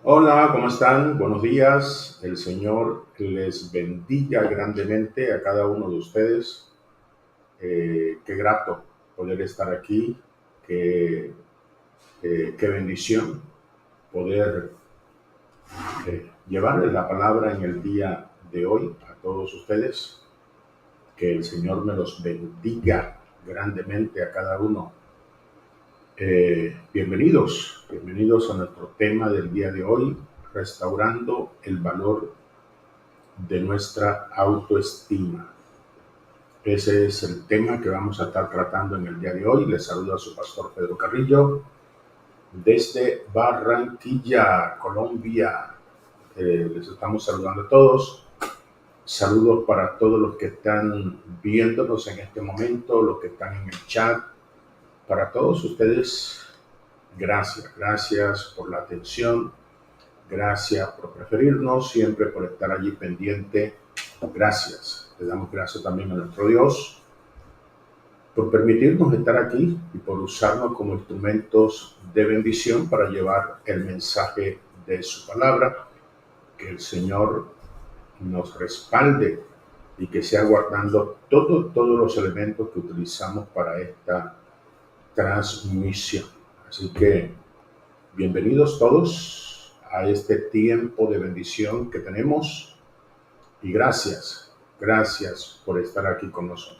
Hola, ¿cómo están? Buenos días. El Señor les bendiga grandemente a cada uno de ustedes. Qué grato poder estar aquí. Qué, qué bendición poder llevarles la palabra en el día de hoy a todos ustedes. Que el Señor me los bendiga grandemente a cada uno. Bienvenidos a nuestro tema del día de hoy, restaurando el valor de nuestra autoestima. Ese es el tema que vamos a estar tratando en el día de hoy. Les saluda a su pastor Pedro Carrillo desde Barranquilla, Colombia. Les estamos saludando a todos. Saludos para todos los que están viéndonos en este momento, los que están en el chat. Para todos ustedes, gracias por la atención. Gracias por preferirnos, siempre por estar allí pendiente. Gracias. Le damos gracias también a nuestro Dios por permitirnos estar aquí y por usarnos como instrumentos de bendición para llevar el mensaje de su palabra. Que el Señor nos respalde y que sea guardando todos los elementos que utilizamos para esta transmisión. Así que bienvenidos todos a este tiempo de bendición que tenemos y gracias por estar aquí con nosotros.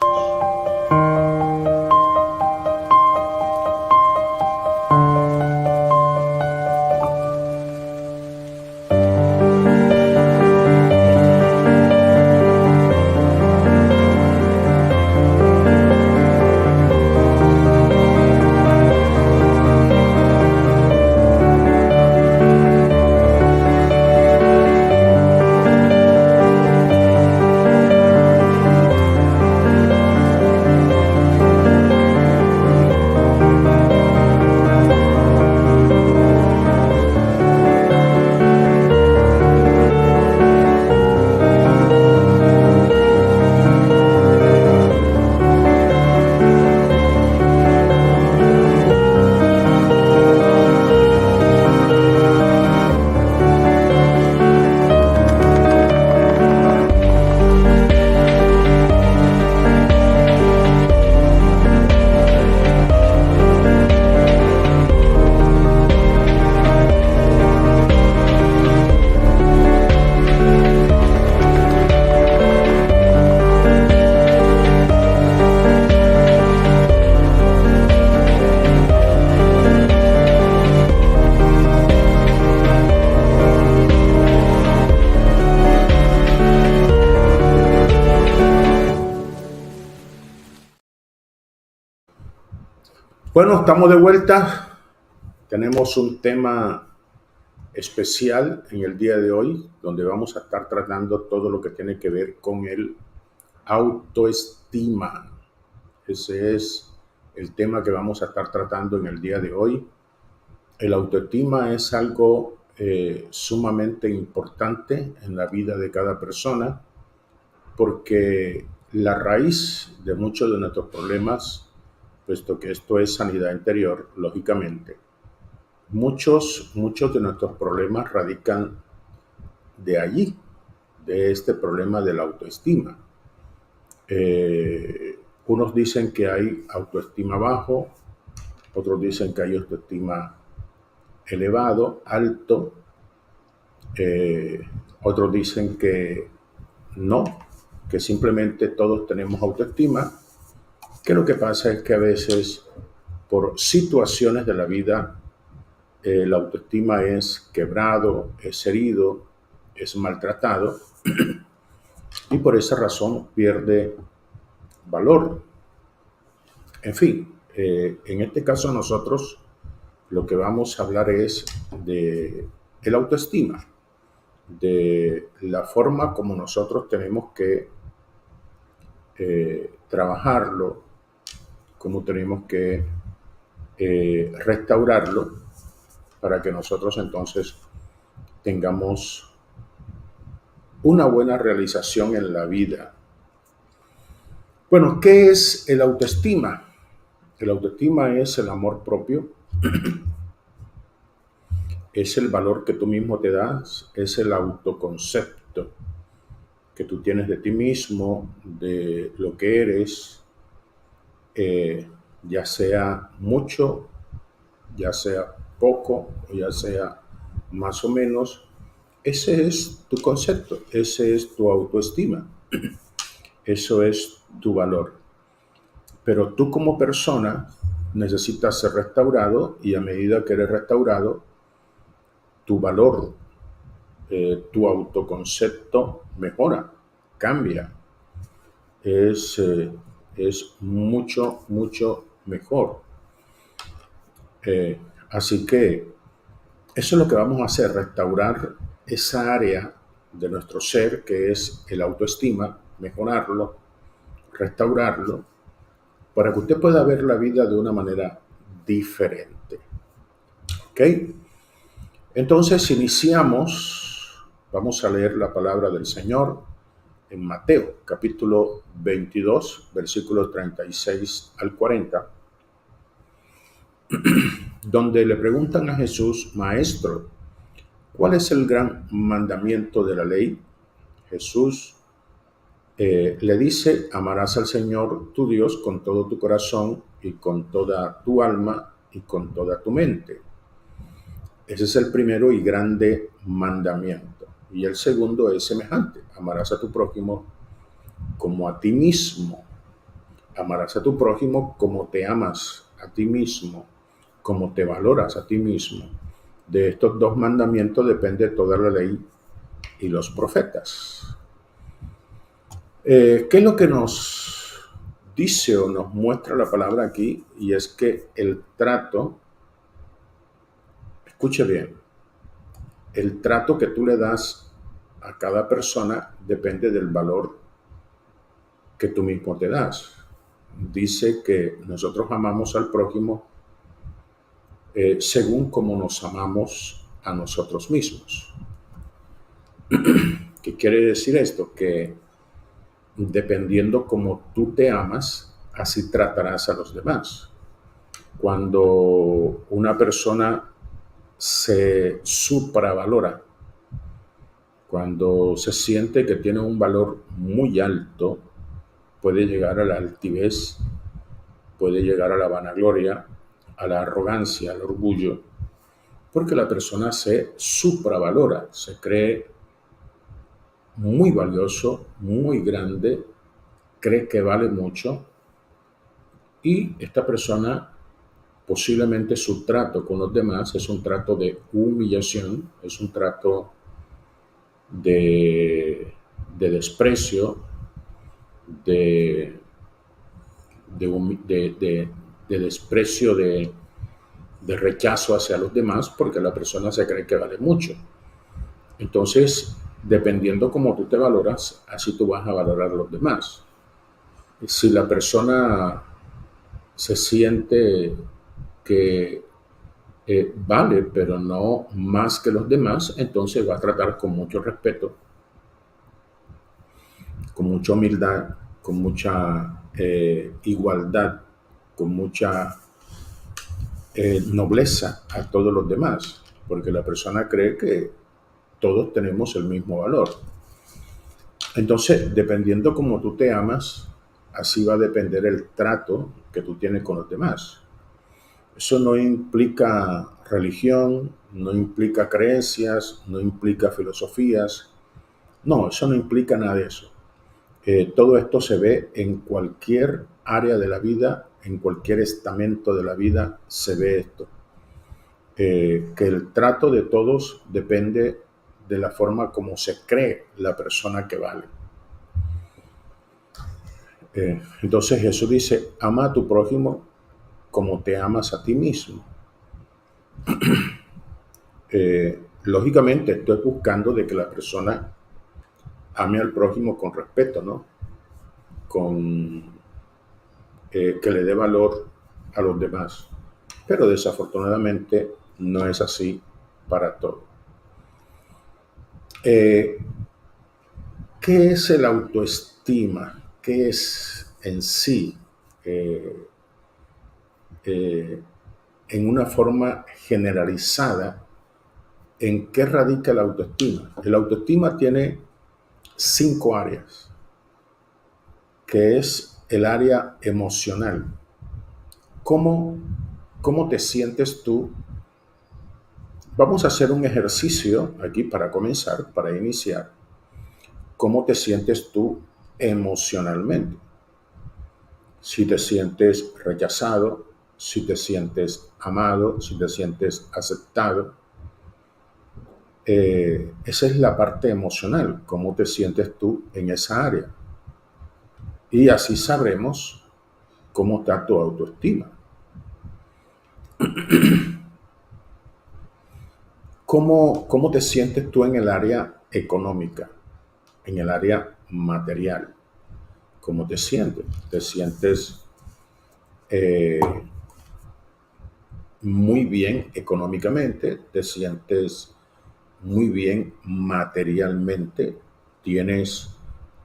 Bueno, estamos de vuelta. Tenemos un tema especial en el día de hoy, donde vamos a estar tratando todo lo que tiene que ver con el autoestima. Ese es el tema que vamos a estar tratando en el día de hoy. El autoestima es algo sumamente importante en la vida de cada persona porque la raíz de muchos de nuestros problemas, puesto que esto es sanidad interior, lógicamente, muchos de nuestros problemas radican de allí, de este problema de la autoestima. Unos dicen que hay autoestima bajo, otros dicen que hay autoestima elevado, alto, eh, otros dicen que no, que simplemente todos tenemos autoestima, que lo que pasa es que a veces por situaciones de la vida la autoestima es quebrado, es herido, es maltratado y por esa razón pierde valor. En fin, en este caso nosotros lo que vamos a hablar es de el autoestima, de la forma como nosotros tenemos que trabajarlo, cómo tenemos que restaurarlo para que nosotros entonces tengamos una buena realización en la vida. Bueno, ¿qué es el autoestima? El autoestima es el amor propio, es el valor que tú mismo te das, es el autoconcepto que tú tienes de ti mismo, de lo que eres, ya sea mucho, ya sea poco, o ya sea más o menos. Ese es tu concepto, ese es tu autoestima, eso es tu valor. Pero tú como persona necesitas ser restaurado y a medida que eres restaurado, tu valor, tu autoconcepto mejora, cambia, es, eh, es mucho, mucho mejor. Así que eso es lo que vamos a hacer, restaurar esa área de nuestro ser que es el autoestima, mejorarlo, restaurarlo, para que usted pueda ver la vida de una manera diferente. ¿Ok? Entonces iniciamos, vamos a leer la palabra del Señor en Mateo, capítulo 22, versículos 36 al 40, donde le preguntan a Jesús, Maestro, ¿cuál es el gran mandamiento de la ley? Jesús le dice, amarás al Señor tu Dios con todo tu corazón y con toda tu alma y con toda tu mente. Ese es el primero y grande mandamiento. Y el segundo es semejante, amarás a tu prójimo como a ti mismo. Amarás a tu prójimo como te amas a ti mismo, como te valoras a ti mismo. De estos dos mandamientos depende toda la ley y los profetas. ¿Qué es lo que nos dice o nos muestra la palabra aquí? Y es que el trato, escuche bien, el trato que tú le das a cada persona depende del valor que tú mismo te das. Dice que nosotros amamos al prójimo según como nos amamos a nosotros mismos. ¿Qué quiere decir esto? Que dependiendo cómo tú te amas, así tratarás a los demás. Cuando una persona se supravalora, cuando se siente que tiene un valor muy alto, puede llegar a la altivez, puede llegar a la vanagloria, a la arrogancia, al orgullo, porque la persona se supravalora, se cree muy valioso, muy grande, cree que vale mucho y esta persona posiblemente su trato con los demás es un trato de humillación, es un trato de desprecio, de, de desprecio, de rechazo hacia los demás, porque la persona se cree que vale mucho. Entonces, dependiendo cómo tú te valoras, así tú vas a valorar a los demás. Si la persona se siente que vale, pero no más que los demás, entonces va a tratar con mucho respeto, con mucha humildad, con mucha igualdad, con mucha nobleza a todos los demás, porque la persona cree que todos tenemos el mismo valor. Entonces, dependiendo cómo tú te amas, así va a depender el trato que tú tienes con los demás. Eso no implica religión, no implica creencias, no implica filosofías. No, eso no implica nada de eso. Todo esto se ve en cualquier área de la vida, en cualquier estamento de la vida se ve esto. Que el trato de todos depende de la forma como se cree la persona que vale. Entonces Jesús dice, ama a tu prójimo como te amas a ti mismo. Lógicamente estoy buscando de que la persona ame al prójimo con respeto, ¿no? Con que le dé valor a los demás. Pero desafortunadamente no es así para todos. ¿Qué es el autoestima? ¿Qué es en sí? En una forma generalizada, ¿En qué radica la autoestima? El autoestima tiene 5 áreas, que es el área emocional. ¿Cómo, cómo te sientes tú? Vamos a hacer un ejercicio aquí para comenzar, para iniciar. ¿Cómo te sientes tú emocionalmente? Si te sientes rechazado, si te sientes amado, si te sientes aceptado. Esa es la parte emocional, cómo te sientes tú en esa área. Y así sabremos cómo está tu autoestima. ¿Cómo te sientes tú en el área económica, en el área material? ¿Cómo te sientes? ¿Te sientes eh, muy bien económicamente? ¿Te sientes muy bien materialmente? ¿Tienes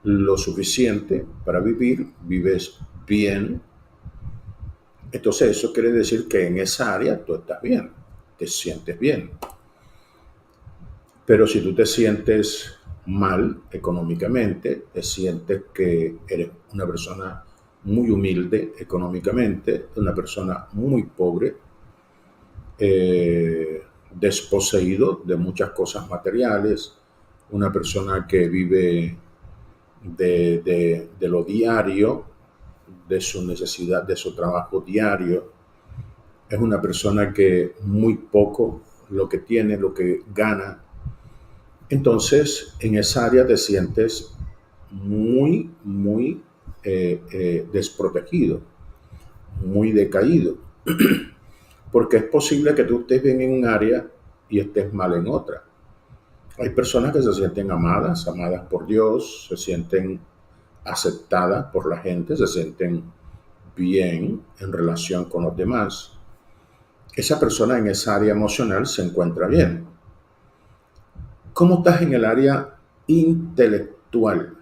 lo suficiente para vivir? ¿Vives bien? Entonces eso quiere decir que en esa área tú estás bien, te sientes bien. Pero si tú te sientes mal económicamente, te sientes que eres una persona muy humilde económicamente, una persona muy pobre, desposeído de muchas cosas materiales, una persona que vive de lo diario, de su necesidad, de su trabajo diario, es una persona que muy poco lo que tiene, lo que gana. Entonces, en esa área te sientes muy desprotegido, muy decaído, porque es posible que tú estés bien en un área y estés mal en otra. Hay personas que se sienten amadas, amadas por Dios, se sienten aceptadas por la gente, se sienten bien en relación con los demás. Esa persona en esa área emocional se encuentra bien. ¿Cómo estás en el área intelectual?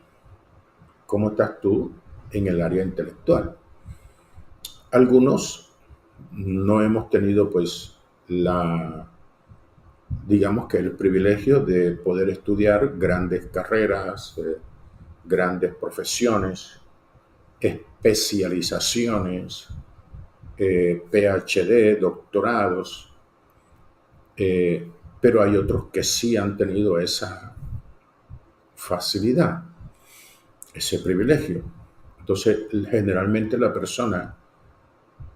¿Cómo estás tú en el área intelectual? Algunos no hemos tenido pues digamos que el privilegio de poder estudiar grandes carreras, grandes profesiones, especializaciones, PhD, doctorados, pero hay otros que sí han tenido esa facilidad, ese privilegio. Entonces, generalmente la persona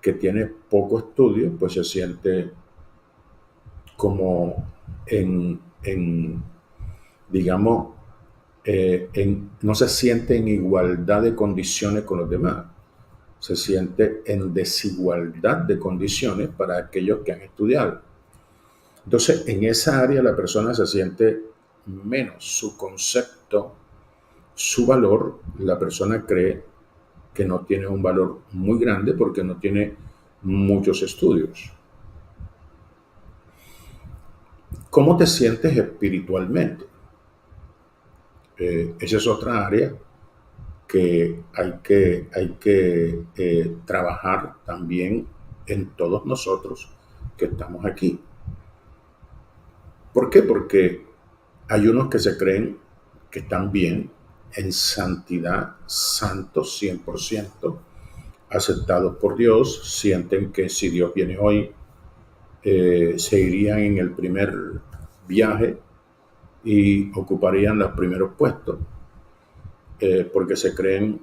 que tiene poco estudio, pues se siente como digamos, no se siente en igualdad de condiciones con los demás. Se siente en desigualdad de condiciones para aquellos que han estudiado. Entonces, en esa área la persona se siente menos. Su concepto, su valor, la persona cree que no tiene un valor muy grande porque no tiene muchos estudios. ¿Cómo te sientes espiritualmente? Esa es otra área que hay que trabajar también en todos nosotros que estamos aquí. ¿Por qué? Porque hay unos que se creen que están bien, en santidad, santos 100%, aceptados por Dios, sienten que si Dios viene hoy, se irían en el primer viaje y ocuparían los primeros puestos, porque se creen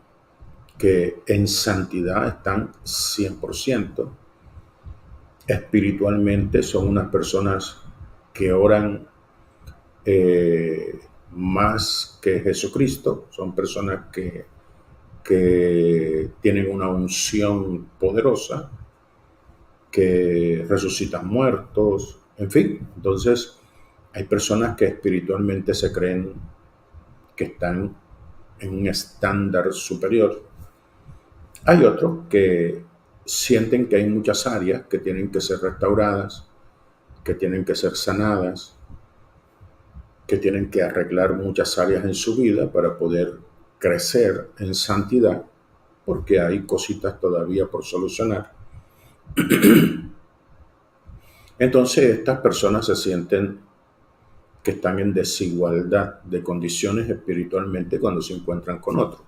que en santidad están 100%. Espiritualmente son unas personas que oran más que Jesucristo, son personas que tienen una unción poderosa, que resucitan muertos, en fin. Entonces, hay personas que espiritualmente se creen que están en un estándar superior. Hay otros que sienten que hay muchas áreas que tienen que ser restauradas, que tienen que ser sanadas, que tienen que arreglar muchas áreas en su vida para poder crecer en santidad, porque hay cositas todavía por solucionar. Entonces estas personas se sienten que están en desigualdad de condiciones espiritualmente cuando se encuentran con otro.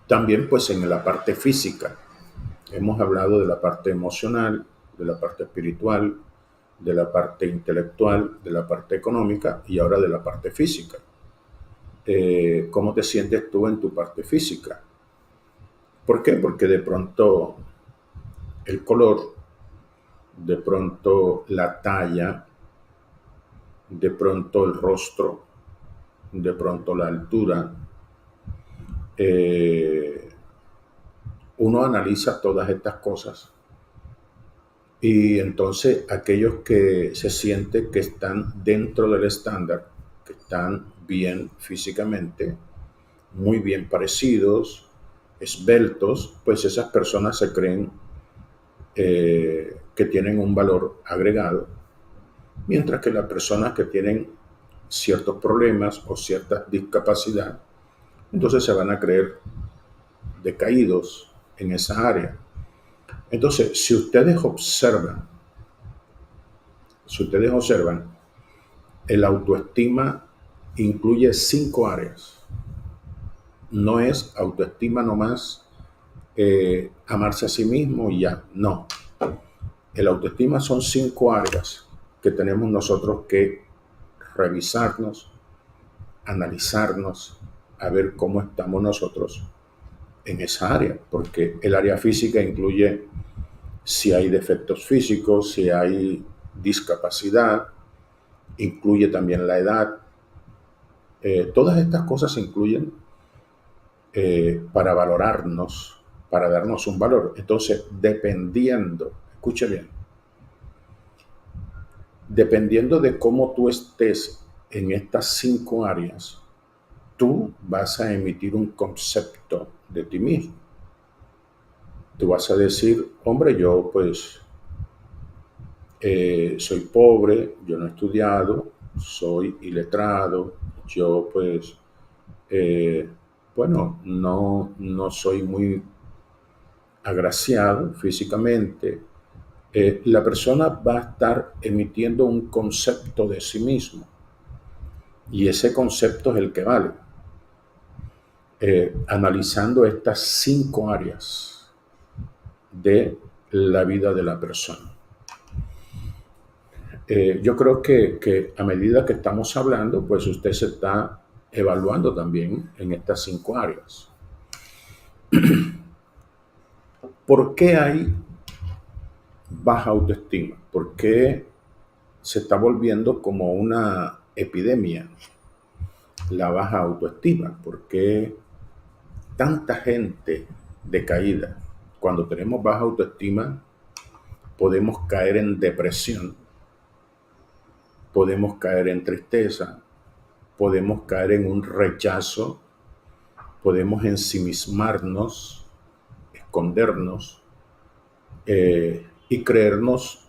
También pues en la parte física. Hemos hablado de la parte emocional, de la parte espiritual, de la parte intelectual, de la parte económica y ahora de la parte física. ¿Cómo te sientes tú en tu parte física? ¿Por qué? Porque de pronto el color, de pronto la talla, de pronto el rostro, de pronto la altura, uno analiza todas estas cosas y entonces aquellos que se sienten que están dentro del estándar, que están bien físicamente, muy bien parecidos, esbeltos, pues esas personas se creen que tienen un valor agregado, mientras que las personas que tienen ciertos problemas o cierta discapacidad, entonces se van a creer decaídos en esa área. Entonces, si ustedes observan, el autoestima incluye 5 áreas. No es autoestima nomás amarse a sí mismo y ya, no. El autoestima son 5 áreas que tenemos nosotros que revisarnos, analizarnos, a ver cómo estamos nosotros en esa área, porque el área física incluye si hay defectos físicos, si hay discapacidad, incluye también la edad. Todas estas cosas se incluyen para valorarnos, para darnos un valor. Entonces, dependiendo, escuche bien, dependiendo de cómo tú estés en estas 5 áreas, tú vas a emitir un concepto de ti mismo. Tú vas a decir, hombre, yo pues soy pobre, yo no he estudiado, soy iletrado, yo pues, bueno, no soy muy agraciado físicamente. La persona va a estar emitiendo un concepto de sí mismo y ese concepto es el que vale. Analizando estas 5 áreas de la vida de la persona. Yo creo que a medida que estamos hablando, pues usted se está evaluando también en estas 5 áreas. ¿Por qué hay baja autoestima? ¿Por qué se está volviendo como una epidemia la baja autoestima? ¿Por qué tanta gente decaída? Cuando tenemos baja autoestima, podemos caer en depresión, podemos caer en tristeza, podemos caer en un rechazo, podemos ensimismarnos, escondernos y creernos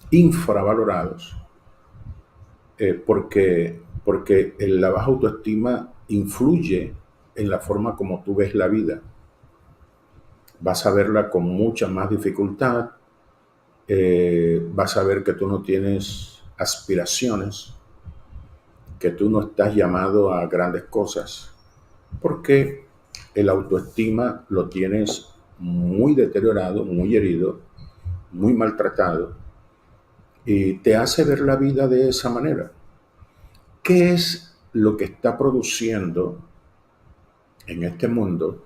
infravalorados porque la baja autoestima influye en la forma como tú ves la vida. Vas a verla con mucha más dificultad, vas a ver que tú no tienes aspiraciones, que tú no estás llamado a grandes cosas, porque el autoestima lo tienes muy deteriorado, muy herido, muy maltratado, y te hace ver la vida de esa manera. ¿Qué es lo que está produciendo en este mundo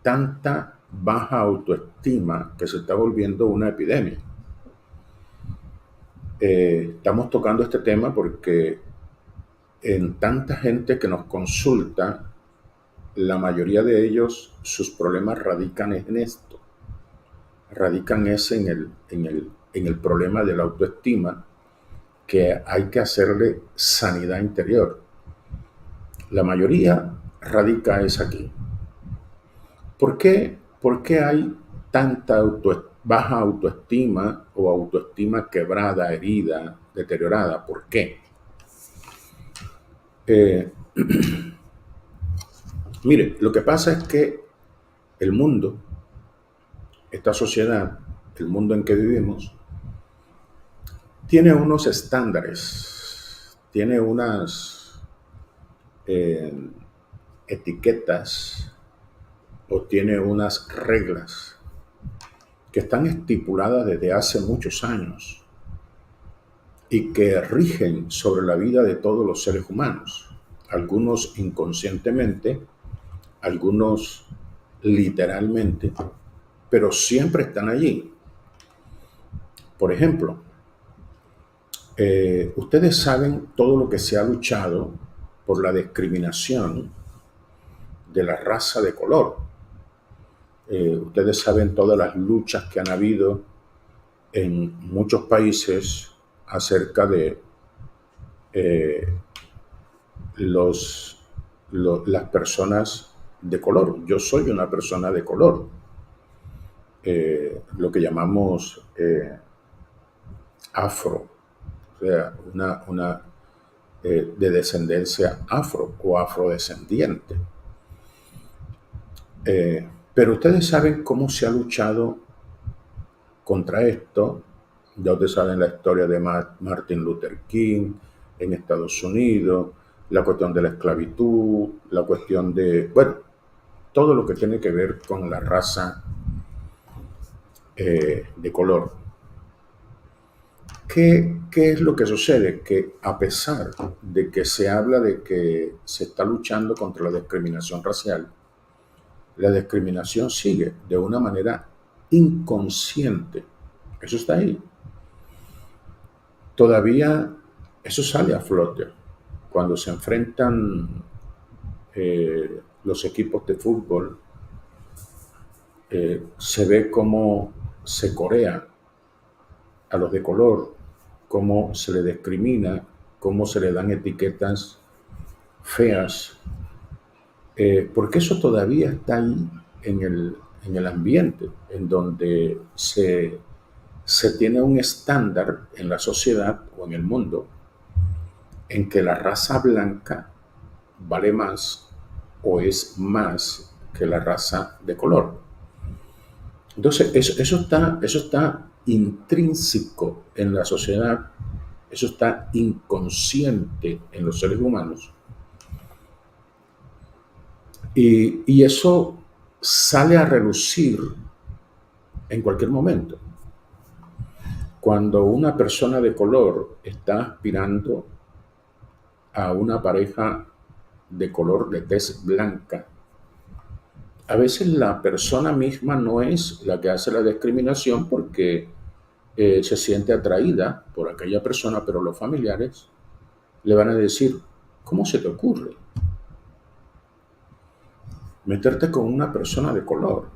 tanta baja autoestima que se está volviendo una epidemia? Estamos tocando este tema porque en tanta gente que nos consulta, la mayoría de ellos, sus problemas radican en esto. Radican en el problema de la autoestima, que hay que hacerle sanidad interior. La mayoría radica es aquí. ¿Por qué hay tanta baja autoestima o autoestima quebrada, herida, deteriorada? ¿Por qué? Mire, lo que pasa es que el mundo, esta sociedad, el mundo en que vivimos, tiene unos estándares, tiene unas eh, etiquetas o tiene unas reglas que están estipuladas desde hace muchos años y que rigen sobre la vida de todos los seres humanos, algunos inconscientemente, algunos literalmente, pero siempre están allí. Por ejemplo, ustedes saben todo lo que se ha luchado por la discriminación de la raza de color. Ustedes saben todas las luchas que han habido en muchos países acerca de eh, las personas de color. Yo soy una persona de color, lo que llamamos afro, o sea, de descendencia afro o afrodescendiente. Pero ustedes saben cómo se ha luchado contra esto. Ya ustedes saben la historia de Martin Luther King en Estados Unidos, la cuestión de la esclavitud, la cuestión de, bueno, todo lo que tiene que ver con la raza de color. ¿Qué es lo que sucede? Que a pesar de que se habla de que se está luchando contra la discriminación racial, la discriminación sigue de una manera inconsciente. Eso está ahí. Todavía eso sale a flote cuando se enfrentan los equipos de fútbol. Se ve cómo se corea a los de color, cómo se le discrimina, cómo se le dan etiquetas feas, porque eso todavía está ahí en el ambiente, en donde se tiene un estándar en la sociedad o en el mundo en que la raza blanca vale más o es más que la raza de color. Entonces, eso está intrínseco en la sociedad, eso está inconsciente en los seres humanos. Y eso sale a relucir en cualquier momento. Cuando una persona de color está aspirando a una pareja de color de tez blanca, a veces la persona misma no es la que hace la discriminación porque se siente atraída por aquella persona, pero los familiares le van a decir, ¿cómo se te ocurre meterte con una persona de color?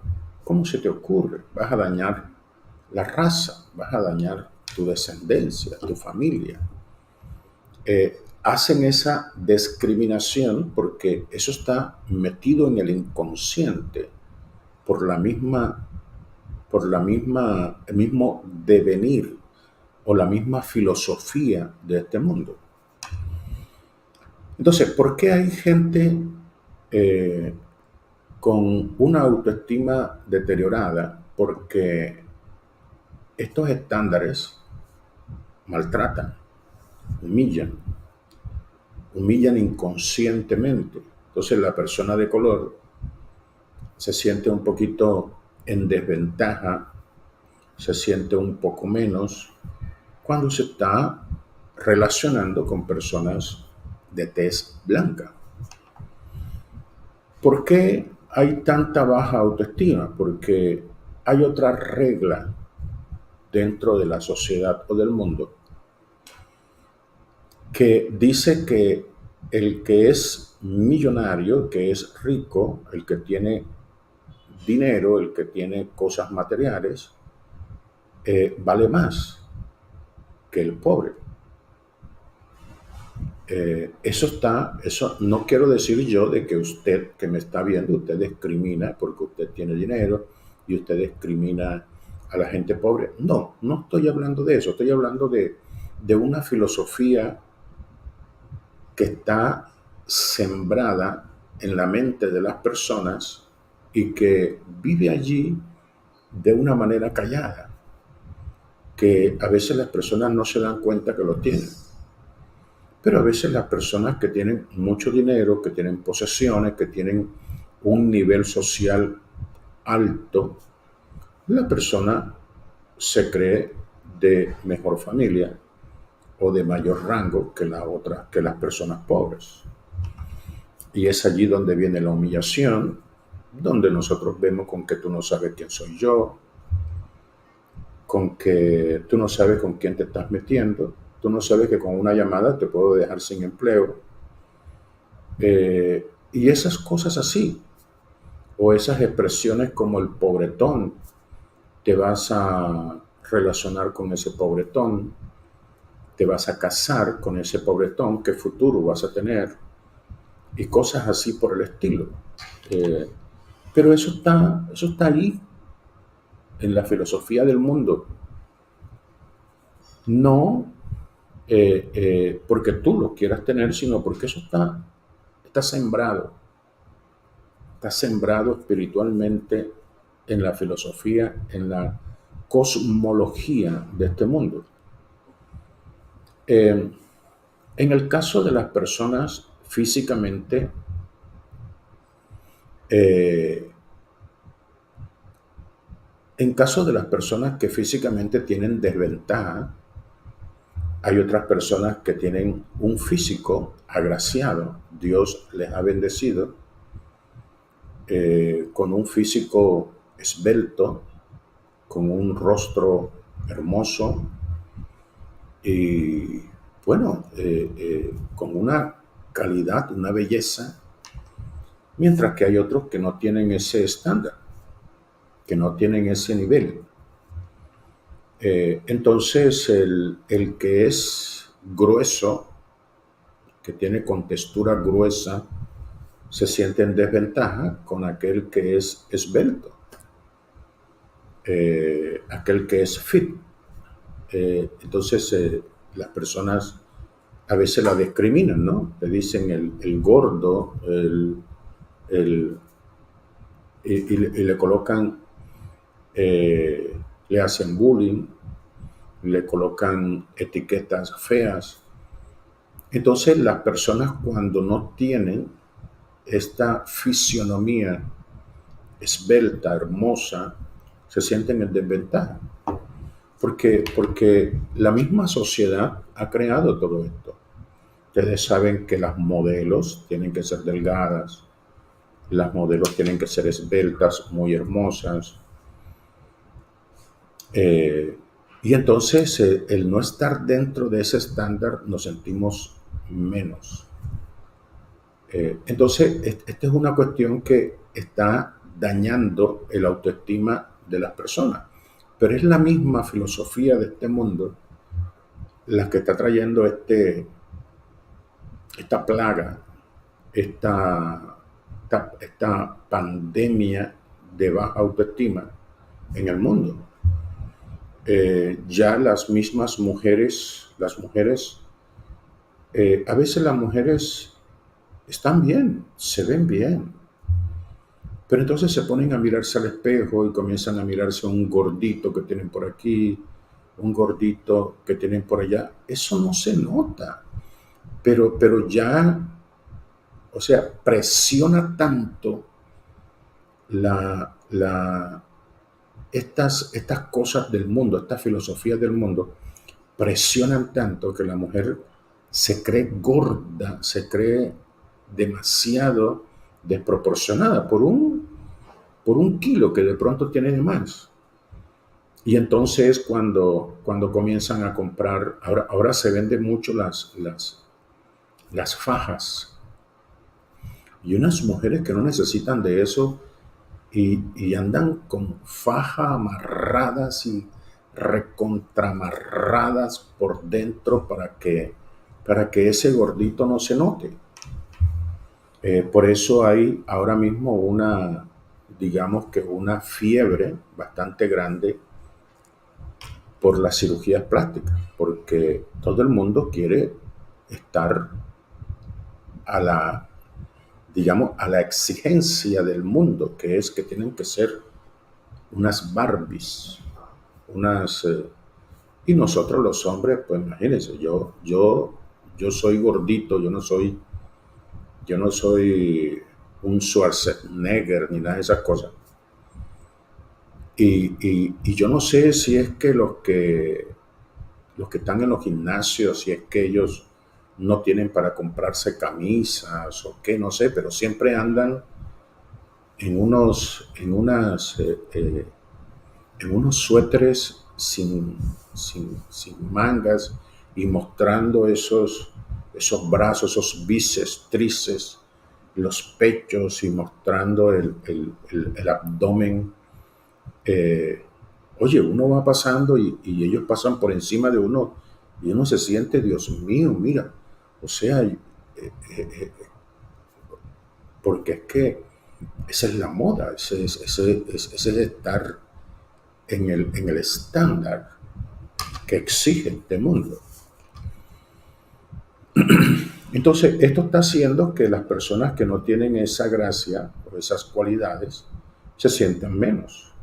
¿Cómo se te ocurre? Vas a dañar la raza, vas a dañar tu descendencia, tu familia. Hacen esa discriminación porque eso está metido en el inconsciente por el mismo devenir o la misma filosofía de este mundo. Entonces, ¿por qué hay gente con una autoestima deteriorada? Porque estos estándares maltratan, humillan inconscientemente. Entonces la persona de color se siente un poquito en desventaja, se siente un poco menos cuando se está relacionando con personas de tez blanca. ¿Por qué hay tanta baja autoestima? Porque hay otra regla dentro de la sociedad o del mundo que dice que el que es millonario, el que es rico, el que tiene dinero, el que tiene cosas materiales, vale más que el pobre. Eso no quiero decir yo de que usted que me está viendo, usted discrimina porque usted tiene dinero y usted discrimina a la gente pobre. No, no estoy hablando de eso, estoy hablando de una filosofía que está sembrada en la mente de las personas y que vive allí de una manera callada, que a veces las personas no se dan cuenta que lo tienen. Pero a veces las personas que tienen mucho dinero, que tienen posesiones, que tienen un nivel social alto, la persona se cree de mejor familia o de mayor rango que que las personas pobres. Y es allí donde viene la humillación, donde nosotros vemos con que tú no sabes quién soy yo, con que tú no sabes con quién te estás metiendo, tú no sabes que con una llamada te puedo dejar sin empleo. Y esas cosas así, o esas expresiones como el pobretón, te vas a relacionar con ese pobretón, te vas a casar con ese pobretón, qué futuro vas a tener, y cosas así por el estilo. Eh, pero eso está ahí, en la filosofía del mundo. No porque tú lo quieras tener, sino porque eso está sembrado. Está sembrado espiritualmente en la filosofía, en la cosmología de este mundo. Eh, en el caso de las personas físicamente, eh, en caso de las personas que físicamente tienen desventaja, hay otras personas que tienen un físico agraciado. Dios les ha bendecido con un físico esbelto, con un rostro hermoso y, bueno, con una calidad, una belleza, mientras que hay otros que no tienen ese estándar, que no tienen ese nivel. Entonces, el que es grueso, que tiene contextura gruesa, se siente en desventaja con aquel que es esbelto, aquel que es fit. Entonces, las personas a veces la discriminan, ¿no? Le dicen el gordo, el, y le colocan, le hacen bullying, le colocan etiquetas feas. Entonces, las personas cuando no tienen esta fisionomía esbelta, hermosa, se sienten en desventaja. Porque la misma sociedad ha creado todo esto. Ustedes saben que las modelos tienen que ser delgadas, las modelos tienen que ser esbeltas, muy hermosas. Eh, y entonces el no estar dentro de ese estándar nos sentimos menos. Entonces, esta es una cuestión que está dañando el autoestima de las personas. Pero es la misma filosofía de este mundo la que está trayendo esta plaga, esta pandemia de baja autoestima en el mundo. Ya las mujeres, a veces las mujeres están bien, se ven bien, pero entonces se ponen a mirarse al espejo y comienzan a mirarse un gordito que tienen por aquí, un gordito que tienen por allá. Eso no se nota, pero ya, o sea, presiona tanto estas cosas del mundo, estas filosofías del mundo, presionan tanto que la mujer se cree gorda, se cree demasiado desproporcionada por un kilo que de pronto tiene de más. Y entonces cuando comienzan a comprar, ahora se venden mucho las fajas. Y unas mujeres que no necesitan de eso y andan con faja amarradas y recontramarradas por dentro para que ese gordito no se note. Por eso hay ahora mismo digamos que una fiebre bastante grande por las cirugías plásticas, porque todo el mundo quiere estar a la, digamos, a la exigencia del mundo, que es que tienen que ser unas Barbies, y nosotros los hombres, pues imagínense, yo soy gordito, yo no soy un Schwarzenegger ni nada de esas cosas. Y yo no sé si es que los que están en los gimnasios, si es que ellos no tienen para comprarse camisas o qué, no sé, pero siempre andan en unos suéteres sin mangas y mostrando esos brazos, esos bíceps, tríceps, los pechos y mostrando el abdomen. Oye, uno va pasando y ellos pasan por encima de uno y uno se siente, Dios mío, mira, o sea, porque es que esa es la moda, ese es estar en el estándar que exige este mundo. Entonces, esto está haciendo que las personas que no tienen esa gracia o esas cualidades se sienten menos.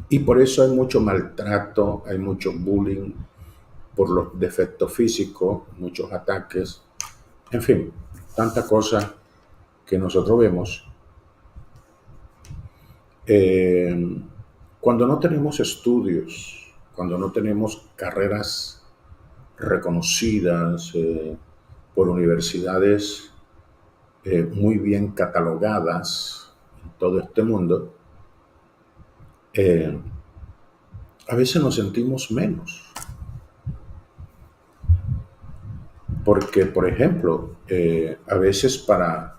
Y por eso hay mucho maltrato, hay mucho bullying por los defectos físicos, muchos ataques, en fin, tanta cosa que nosotros vemos. Cuando no tenemos estudios, cuando no tenemos carreras reconocidas por universidades muy bien catalogadas en todo este mundo, a veces nos sentimos menos. Porque, por ejemplo, a veces para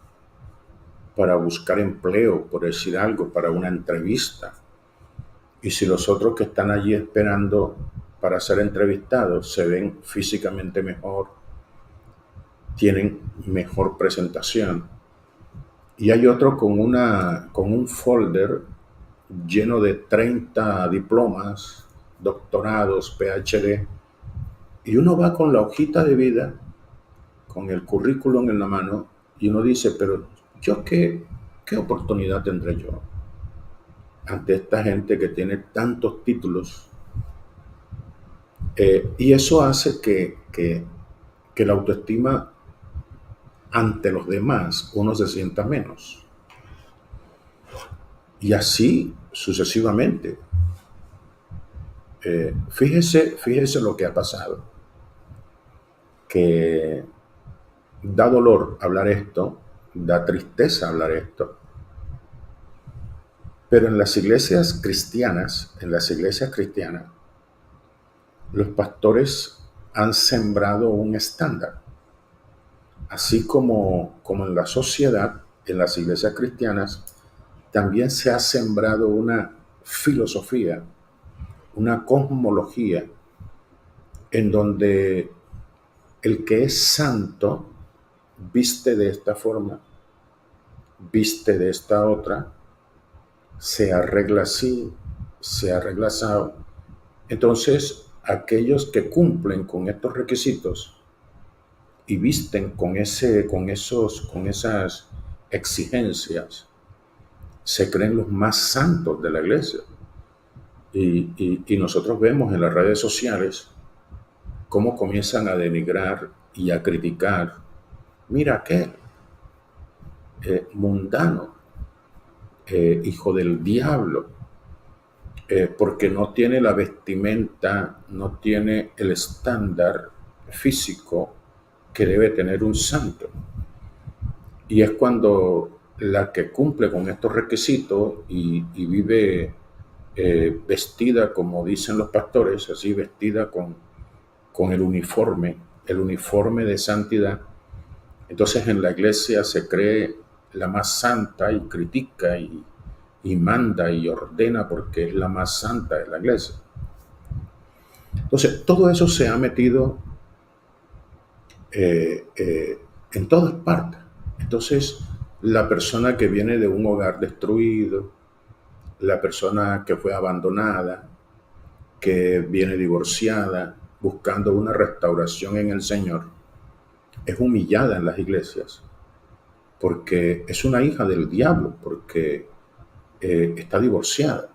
buscar empleo, por decir algo, para una entrevista, y si los otros que están allí esperando para ser entrevistados se ven físicamente mejor, tienen mejor presentación, y hay otro con un folder lleno de 30 diplomas, doctorados, PhD, y uno va con la hojita de vida, con el currículum en la mano, y uno dice, pero ¿yo qué oportunidad tendré yo ante esta gente que tiene tantos títulos? Y eso hace que la autoestima ante los demás uno se sienta menos. Y así sucesivamente. Fíjese lo que ha pasado. Que da dolor hablar esto, da tristeza hablar esto. Pero en las iglesias cristianas, los pastores han sembrado un estándar. Así como en la sociedad, en las iglesias cristianas, también se ha sembrado una filosofía, una cosmología, en donde el que es santo viste de esta forma, viste de esta otra, se arregla así, se arregla así. Entonces, aquellos que cumplen con estos requisitos y visten con esas exigencias, se creen los más santos de la iglesia. Y nosotros vemos en las redes sociales cómo comienzan a denigrar y a criticar. Mira aquel mundano, hijo del diablo, porque no tiene la vestimenta, no tiene el estándar físico que debe tener un santo. Y es cuando la que cumple con estos requisitos y vive vestida, como dicen los pastores, así vestida con el uniforme de santidad, entonces en la iglesia se cree la más santa y critica y manda y ordena porque es la más santa de la iglesia. Entonces, todo eso se ha metido en todas partes. Entonces, la persona que viene de un hogar destruido, la persona que fue abandonada, que viene divorciada, buscando una restauración en el Señor, es humillada en las iglesias porque es una hija del diablo, porque está divorciada.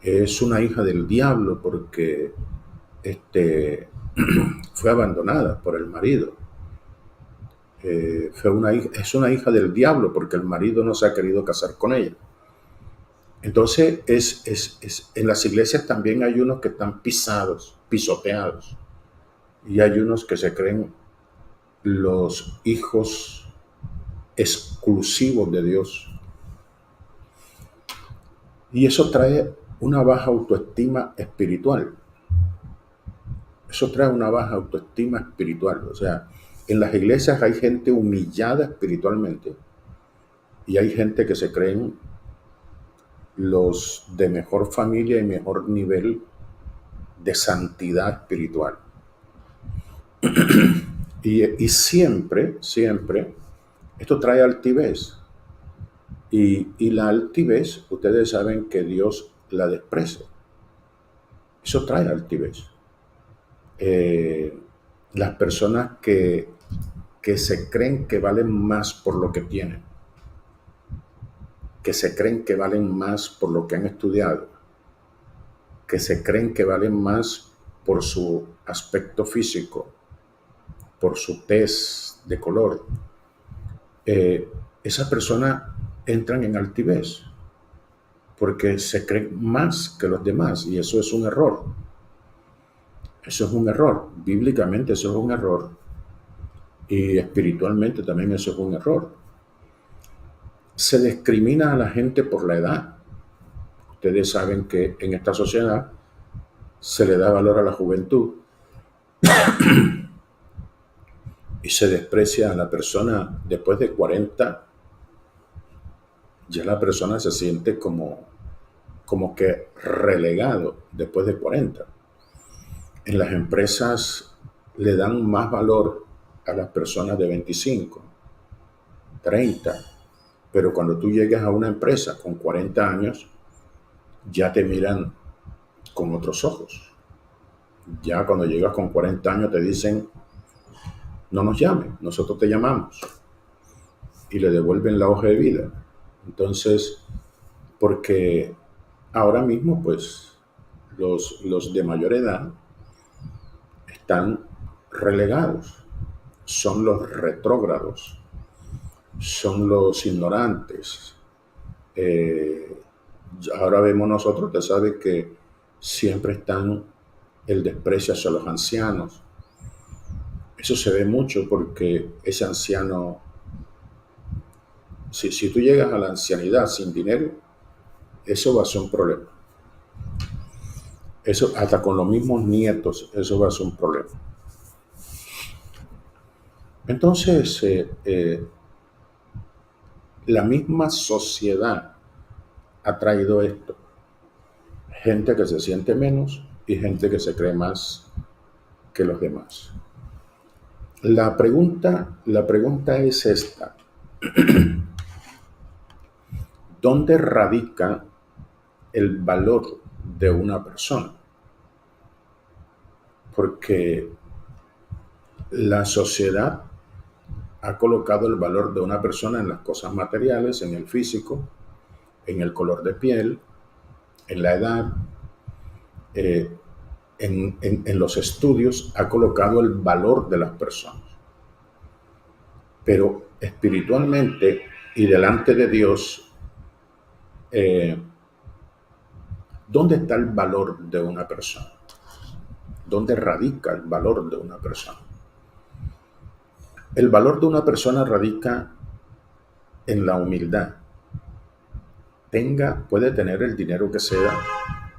Es una hija del diablo porque fue abandonada por el marido. Es una hija del diablo porque el marido no se ha querido casar con ella. Entonces, en las iglesias también hay unos que están pisoteados, y hay unos que se creen los hijos exclusivos de Dios. Y eso trae una baja autoestima espiritual. Eso trae una baja autoestima espiritual. O sea, en las iglesias hay gente humillada espiritualmente y hay gente que se creen los de mejor familia y mejor nivel de santidad espiritual. Y siempre, esto trae altivez. Y la altivez, ustedes saben que Dios la desprecia. Eso trae altivez. Las personas que se creen que valen más por lo que tienen, que se creen que valen más por lo que han estudiado, que se creen que valen más por su aspecto físico, por su tez de color, esas personas entran en altivez porque se creen más que los demás, y eso es un error. Eso es un error. Bíblicamente eso es un error, y espiritualmente también eso es un error. Se discrimina a la gente por la edad. Ustedes saben que en esta sociedad se le da valor a la juventud y se desprecia a la persona después de 40. Ya la persona se siente como que relegado después de 40. En las empresas le dan más valor a las personas de 25, 30, pero cuando tú llegas a una empresa con 40 años, ya te miran con otros ojos. Ya cuando llegas con 40 años te dicen, no nos llames, nosotros te llamamos, y le devuelven la hoja de vida. Entonces, porque ahora mismo pues los de mayor edad están relegados, son los retrógrados, son los ignorantes. Ahora vemos nosotros, usted sabe que siempre están el desprecio hacia los ancianos. Eso se ve mucho porque ese anciano, si tú llegas a la ancianidad sin dinero, eso va a ser un problema. Eso, hasta con los mismos nietos, eso va a ser un problema. Entonces, la misma sociedad ha traído esto. Gente que se siente menos y gente que se cree más que los demás. La pregunta es esta. ¿Dónde radica el valor de una persona? Porque la sociedad ha colocado el valor de una persona en las cosas materiales, en el físico, en el color de piel, en la edad, en los estudios, ha colocado el valor de las personas. Pero espiritualmente y delante de Dios, ¿dónde está el valor de una persona? ¿Dónde radica el valor de una persona? El valor de una persona radica en la humildad. Puede tener el dinero que sea,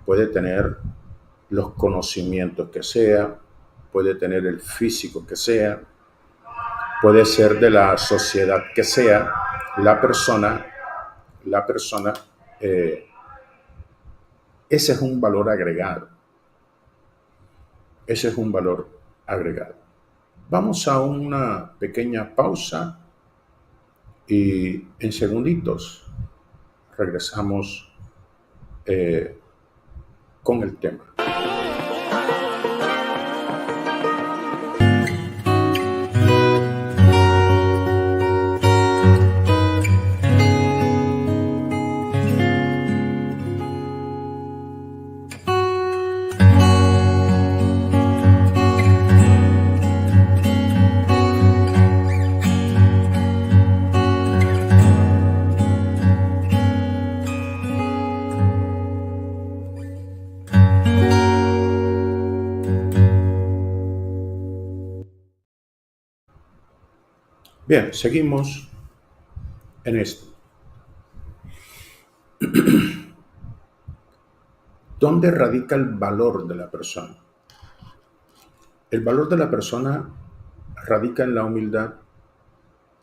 puede tener los conocimientos que sea, puede tener el físico que sea, puede ser de la sociedad que sea, la persona, ese es un valor agregado. Ese es un valor agregado. Vamos a una pequeña pausa y en segunditos regresamos con el tema. Bien, seguimos en esto. ¿Dónde radica el valor de la persona? El valor de la persona radica en la humildad,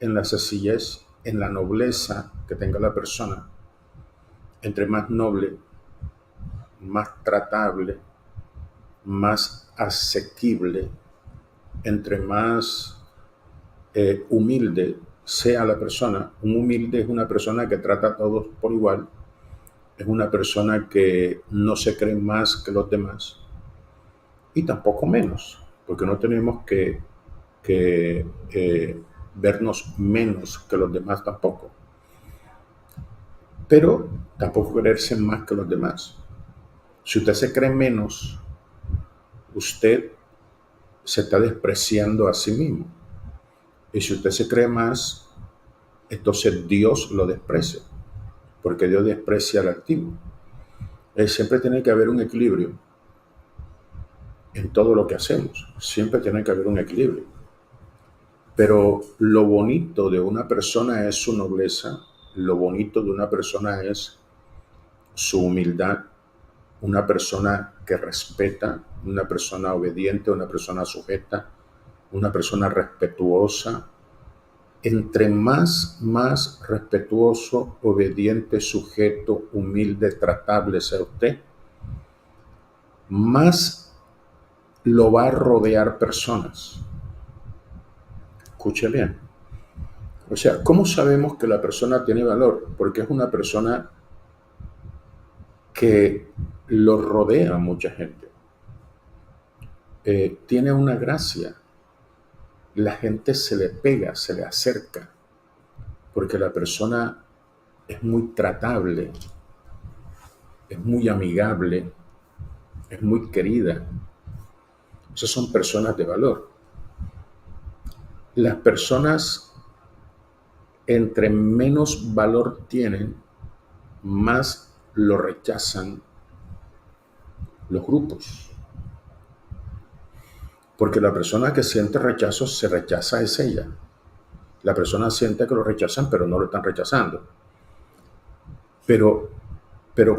en la sencillez, en la nobleza que tenga la persona. Entre más noble, más tratable, más asequible, entre más humilde sea la persona. Un humilde es una persona que trata a todos por igual, es una persona que no se cree más que los demás y tampoco menos, porque no tenemos que vernos menos que los demás tampoco, pero tampoco creerse más que los demás. Si usted se cree menos, usted se está despreciando a sí mismo. Y si usted se cree más, entonces Dios lo desprecia, porque Dios desprecia al altivo. Siempre tiene que haber un equilibrio en todo lo que hacemos. Siempre tiene que haber un equilibrio. Pero lo bonito de una persona es su nobleza, lo bonito de una persona es su humildad, una persona que respeta, una persona obediente, una persona sujeta, una persona respetuosa. Entre más respetuoso, obediente, sujeto, humilde, tratable sea usted, más lo va a rodear personas. Escuche bien. O sea, ¿cómo sabemos que la persona tiene valor? Porque es una persona que lo rodea mucha gente. Tiene una gracia. La gente se le pega, se le acerca, porque la persona es muy tratable, es muy amigable, es muy querida. Esas son personas de valor. Las personas, entre menos valor tienen, más lo rechazan los grupos. Porque la persona que siente rechazo, se rechaza es ella. La persona siente que lo rechazan, pero no lo están rechazando. Pero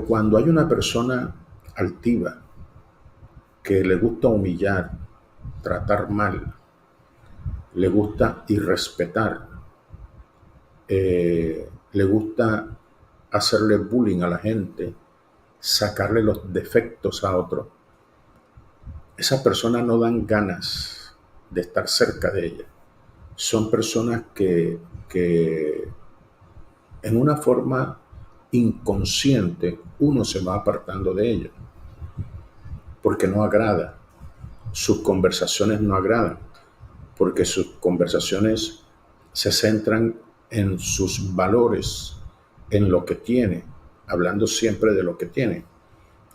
cuando hay una persona altiva, que le gusta humillar, tratar mal, le gusta irrespetar, le gusta hacerle bullying a la gente, sacarle los defectos a otro, esas personas no dan ganas de estar cerca de ella. Son personas que en una forma inconsciente uno se va apartando de ella, porque no agrada. Sus conversaciones no agradan, porque sus conversaciones se centran en sus valores, en lo que tiene, hablando siempre de lo que tiene.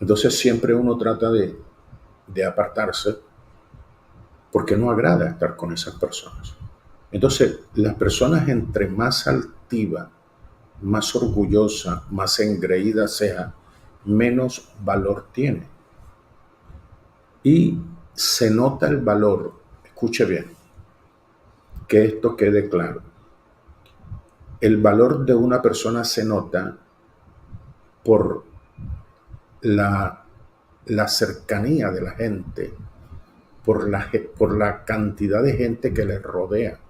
Entonces siempre uno trata de apartarse porque no agrada estar con esas personas. Entonces, las personas entre más altiva, más orgullosa, más engreída sea, menos valor tiene. Y se nota el valor, escuche bien, que esto quede claro. El valor de una persona se nota por la cercanía de la gente, por la cantidad de gente que le rodea.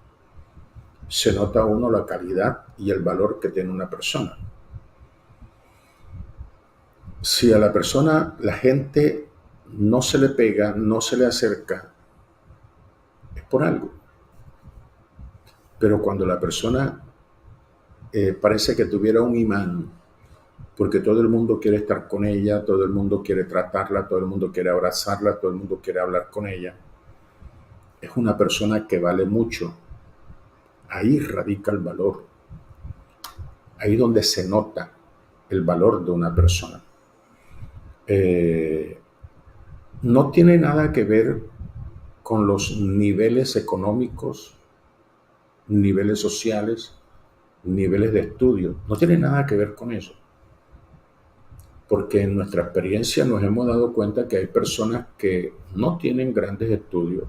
Se nota uno la calidad y el valor que tiene una persona. Si a la persona, la gente no se le pega, no se le acerca, es por algo. Pero cuando la persona parece que tuviera un imán, porque todo el mundo quiere estar con ella, todo el mundo quiere tratarla, todo el mundo quiere abrazarla, todo el mundo quiere hablar con ella, es una persona que vale mucho. Ahí radica el valor. Ahí donde se nota el valor de una persona. No tiene nada que ver con los niveles económicos, niveles sociales, niveles de estudio. No tiene nada que ver con eso. Porque en nuestra experiencia nos hemos dado cuenta que hay personas que no tienen grandes estudios,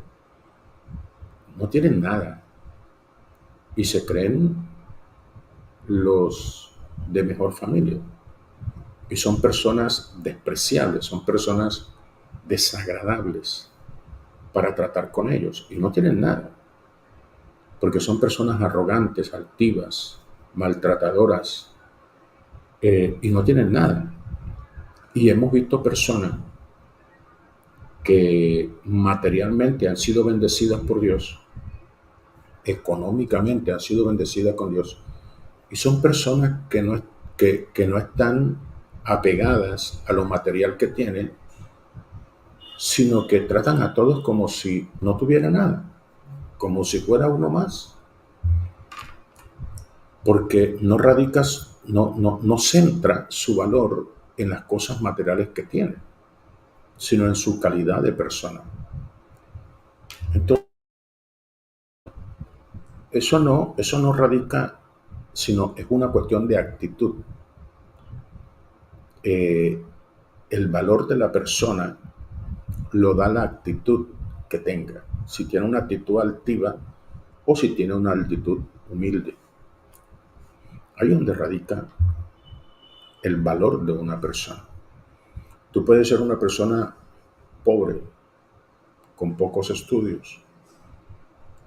no tienen nada, y se creen los de mejor familia. Y son personas despreciables, son personas desagradables para tratar con ellos. Y no tienen nada, porque son personas arrogantes, altivas, maltratadoras, y no tienen nada. Y hemos visto personas que materialmente han sido bendecidas por Dios, económicamente han sido bendecidas con Dios, y son personas que no están apegadas a lo material que tienen, sino que tratan a todos como si no tuviera nada, como si fuera uno más, porque no centra su valor en las cosas materiales que tiene, sino en su calidad de persona. Entonces, eso no radica, sino es una cuestión de actitud. Eh, el valor de la persona lo da la actitud que tenga, si tiene una actitud altiva o si tiene una actitud humilde. Ahí es donde radica el valor de una persona. Tú puedes ser una persona pobre, con pocos estudios,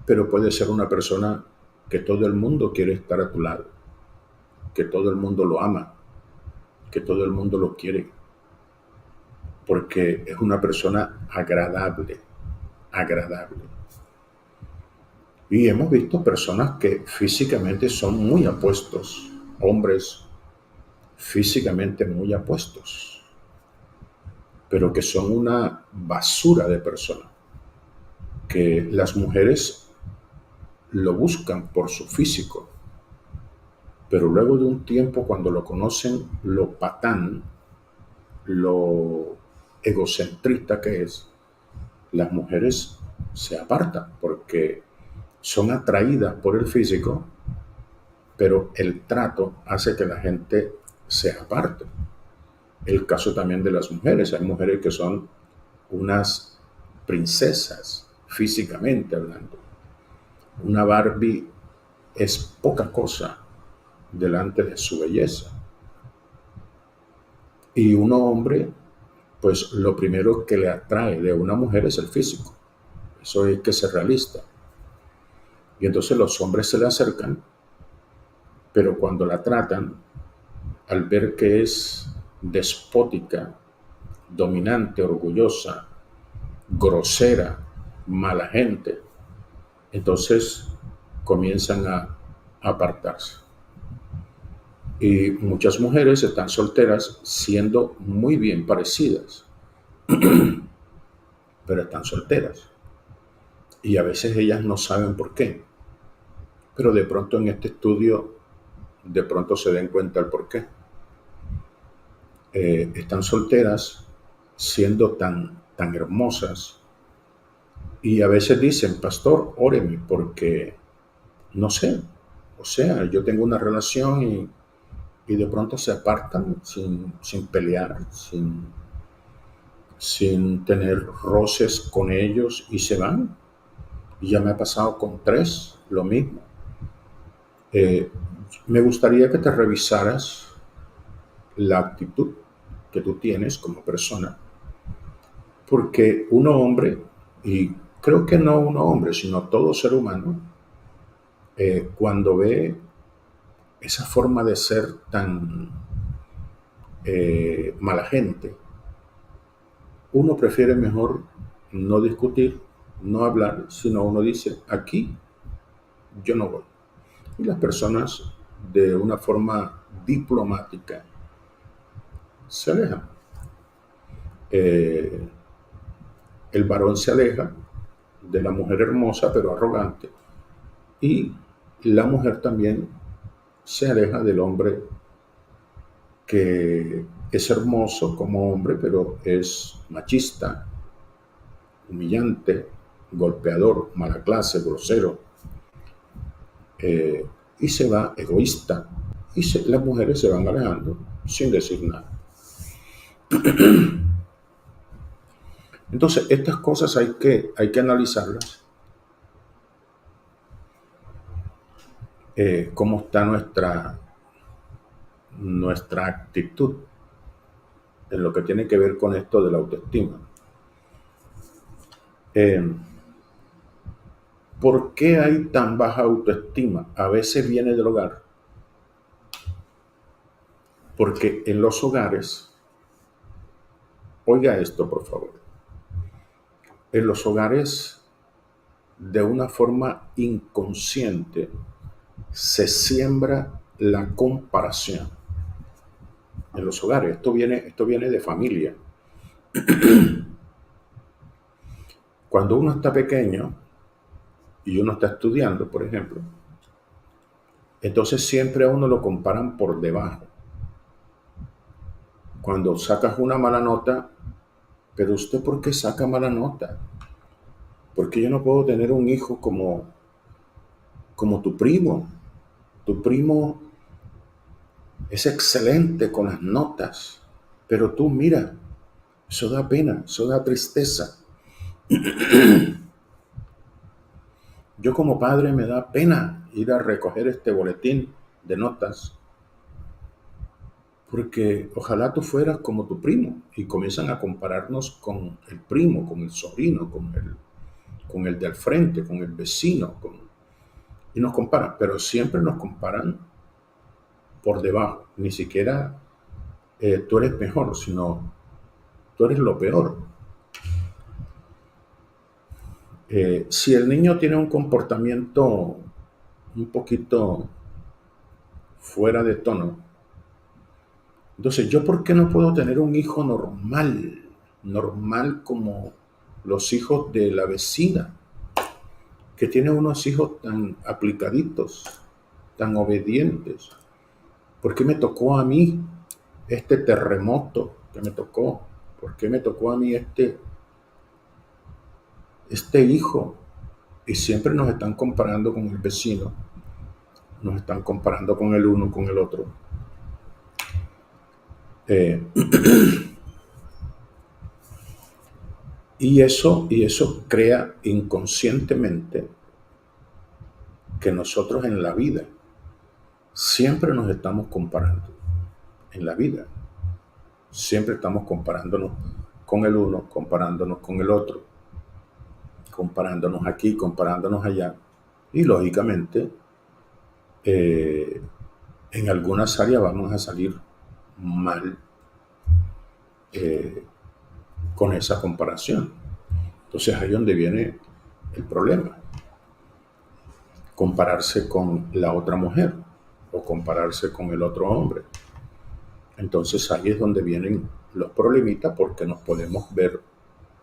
pero puedes ser una persona que todo el mundo quiere estar a tu lado, que todo el mundo lo ama, que todo el mundo lo quiere, porque es una persona agradable, agradable. Y hemos visto personas que físicamente son muy apuestos, hombres físicamente muy apuestos, pero que son una basura de personas, que las mujeres lo buscan por su físico, pero luego de un tiempo cuando lo conocen, lo patán, lo egocentrista que es, las mujeres se apartan porque son atraídas por el físico, pero el trato hace que la gente se aparte. El caso también de las mujeres. Hay mujeres que son unas princesas, físicamente hablando. Una Barbie es poca cosa delante de su belleza. Y un hombre, pues lo primero que le atrae de una mujer es el físico. Eso hay que ser realista. Y entonces los hombres se le acercan, pero cuando la tratan, al ver que es despótica, dominante, orgullosa, grosera, mala gente, entonces comienzan a apartarse. Y muchas mujeres están solteras siendo muy bien parecidas, pero están solteras. Y a veces ellas no saben por qué. Pero de pronto en este estudio, de pronto se den cuenta el por qué. Están solteras siendo tan hermosas, y a veces dicen, pastor, óreme, porque no sé, o sea, yo tengo una relación y de pronto se apartan sin pelear, sin tener roces con ellos y se van. Y ya me ha pasado con 3, lo mismo. Eh, Me gustaría que te revisaras la actitud que tú tienes como persona, porque uno hombre, y creo que no uno hombre, sino todo ser humano, cuando ve esa forma de ser tan mala gente, uno prefiere mejor no discutir, no hablar, sino uno dice, aquí yo no voy. Y las personas de una forma diplomática se alejan. Eh, el varón se aleja de la mujer hermosa pero arrogante, y la mujer también se aleja del hombre que es hermoso como hombre pero es machista, humillante, golpeador, mala clase, grosero, y se va egoísta, y las mujeres se van alejando sin decir nada. Entonces, estas cosas hay que analizarlas, cómo está nuestra actitud en lo que tiene que ver con esto de la autoestima. ¿Por qué hay tan baja autoestima? A veces viene del hogar. Porque en los hogares, oiga esto por favor, en los hogares de una forma inconsciente se siembra la comparación. En los hogares, esto viene de familia. Cuando uno está pequeño y uno está estudiando, por ejemplo, entonces siempre a uno lo comparan por debajo. Cuando sacas una mala nota, pero usted ¿por qué saca mala nota? Porque yo no puedo tener un hijo como tu primo. Tu primo es excelente con las notas, pero tú mira, eso da pena, eso da tristeza. Yo como padre me da pena ir a recoger este boletín de notas, porque ojalá tú fueras como tu primo, y comienzan a compararnos con el primo, con el sobrino, con el de al frente, con el vecino, y nos comparan, pero siempre nos comparan por debajo. Ni siquiera tú eres mejor, sino tú eres lo peor. Si el niño tiene un comportamiento un poquito fuera de tono, entonces yo ¿por qué no puedo tener un hijo normal como los hijos de la vecina, que tiene unos hijos tan aplicaditos, tan obedientes? ¿Por qué me tocó a mí este terremoto que me tocó? ¿Por qué me tocó a mí este hijo? Y siempre nos están comparando con el vecino, nos están comparando con el uno, con el otro. Y eso crea inconscientemente que nosotros en la vida siempre nos estamos comparando. En la vida siempre estamos comparándonos con el uno, comparándonos con el otro, comparándonos aquí, comparándonos allá. Y lógicamente, en algunas áreas vamos a salir mal con esa comparación. Entonces ahí es donde viene el problema. Compararse con la otra mujer o compararse con el otro hombre. Entonces ahí es donde vienen los problemitas, porque nos podemos ver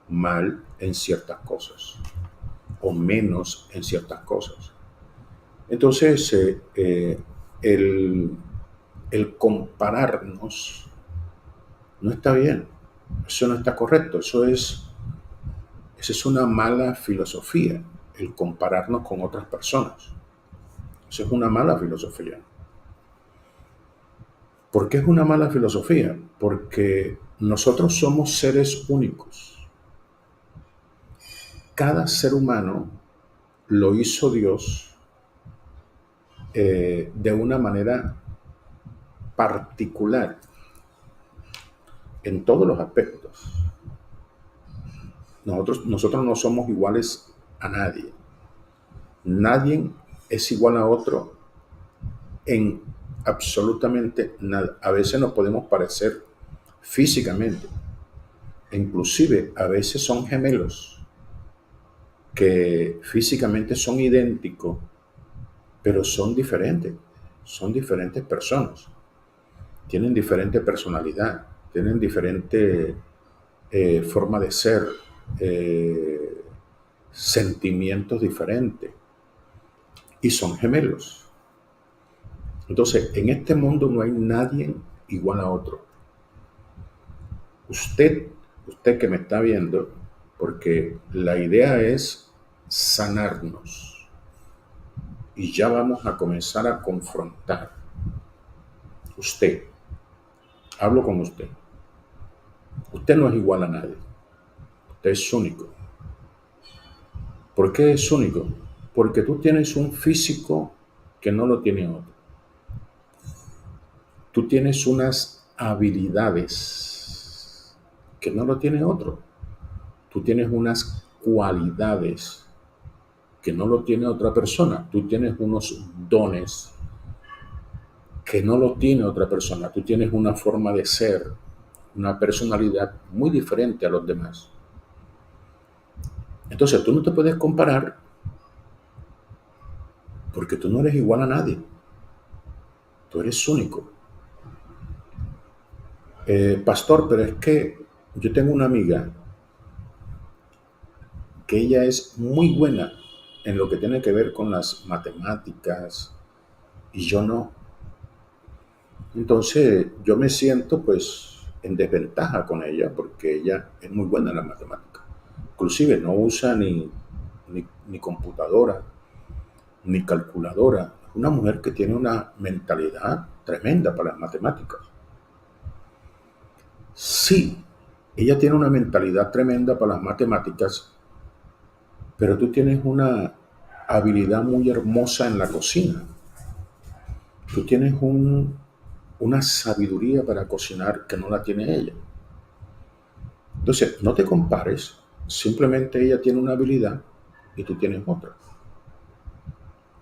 mal en ciertas cosas o menos en ciertas cosas. Entonces el compararnos no está bien, eso no está correcto, esa es una mala filosofía, el compararnos con otras personas. Eso es una mala filosofía. ¿Por qué es una mala filosofía? Porque nosotros somos seres únicos. Cada ser humano lo hizo Dios de una manera particular en todos los aspectos. Nosotros no somos iguales a nadie. Nadie es igual a otro en absolutamente nada. A veces nos podemos parecer físicamente. Inclusive a veces son gemelos que físicamente son idénticos, pero son diferentes personas. Tienen diferente personalidad, tienen diferente forma de ser, sentimientos diferentes, y son gemelos. Entonces, en este mundo no hay nadie igual a otro. Usted que me está viendo, porque la idea es sanarnos, y ya vamos a comenzar a confrontar. Usted, hablo con usted. Usted no es igual a nadie. Usted es único. ¿Por qué es único? Porque tú tienes un físico que no lo tiene otro. Tú tienes unas habilidades que no lo tiene otro. Tú tienes unas cualidades que no lo tiene otra persona. Tú tienes unos dones que no lo tiene otra persona. Tú tienes una forma de ser, una personalidad muy diferente a los demás. Entonces tú no te puedes comparar porque tú no eres igual a nadie. Tú eres único. Pastor, pero es que yo tengo una amiga que ella es muy buena en lo que tiene que ver con las matemáticas y yo no. Entonces yo me siento pues en desventaja con ella porque ella es muy buena en la matemática. Inclusive no usa ni computadora, ni calculadora. Es una mujer que tiene una mentalidad tremenda para las matemáticas. Sí, ella tiene una mentalidad tremenda para las matemáticas, pero tú tienes una habilidad muy hermosa en la cocina. Tú tienes una sabiduría para cocinar que no la tiene ella. Entonces, no te compares, simplemente ella tiene una habilidad y tú tienes otra,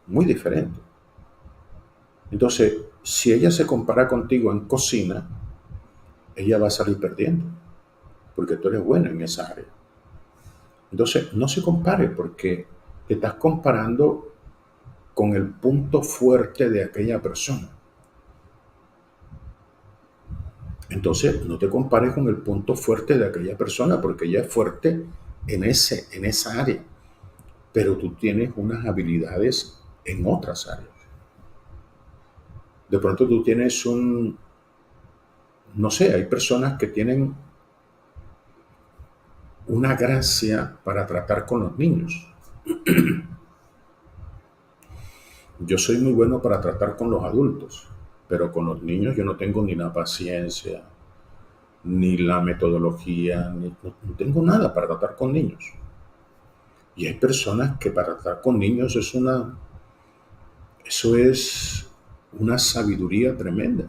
muy diferente. Entonces, si ella se compara contigo en cocina, ella va a salir perdiendo, porque tú eres buena en esa área. Entonces, no se compare porque te estás comparando con el punto fuerte de aquella persona. Entonces, no te compares con el punto fuerte de aquella persona porque ella es fuerte en esa área, pero tú tienes unas habilidades en otras áreas. De pronto tú tienes no sé, hay personas que tienen una gracia para tratar con los niños. Yo soy muy bueno para tratar con los adultos, pero con los niños yo no tengo ni la paciencia, ni la metodología, no tengo nada para tratar con niños. Y hay personas que para tratar con niños eso es una sabiduría tremenda.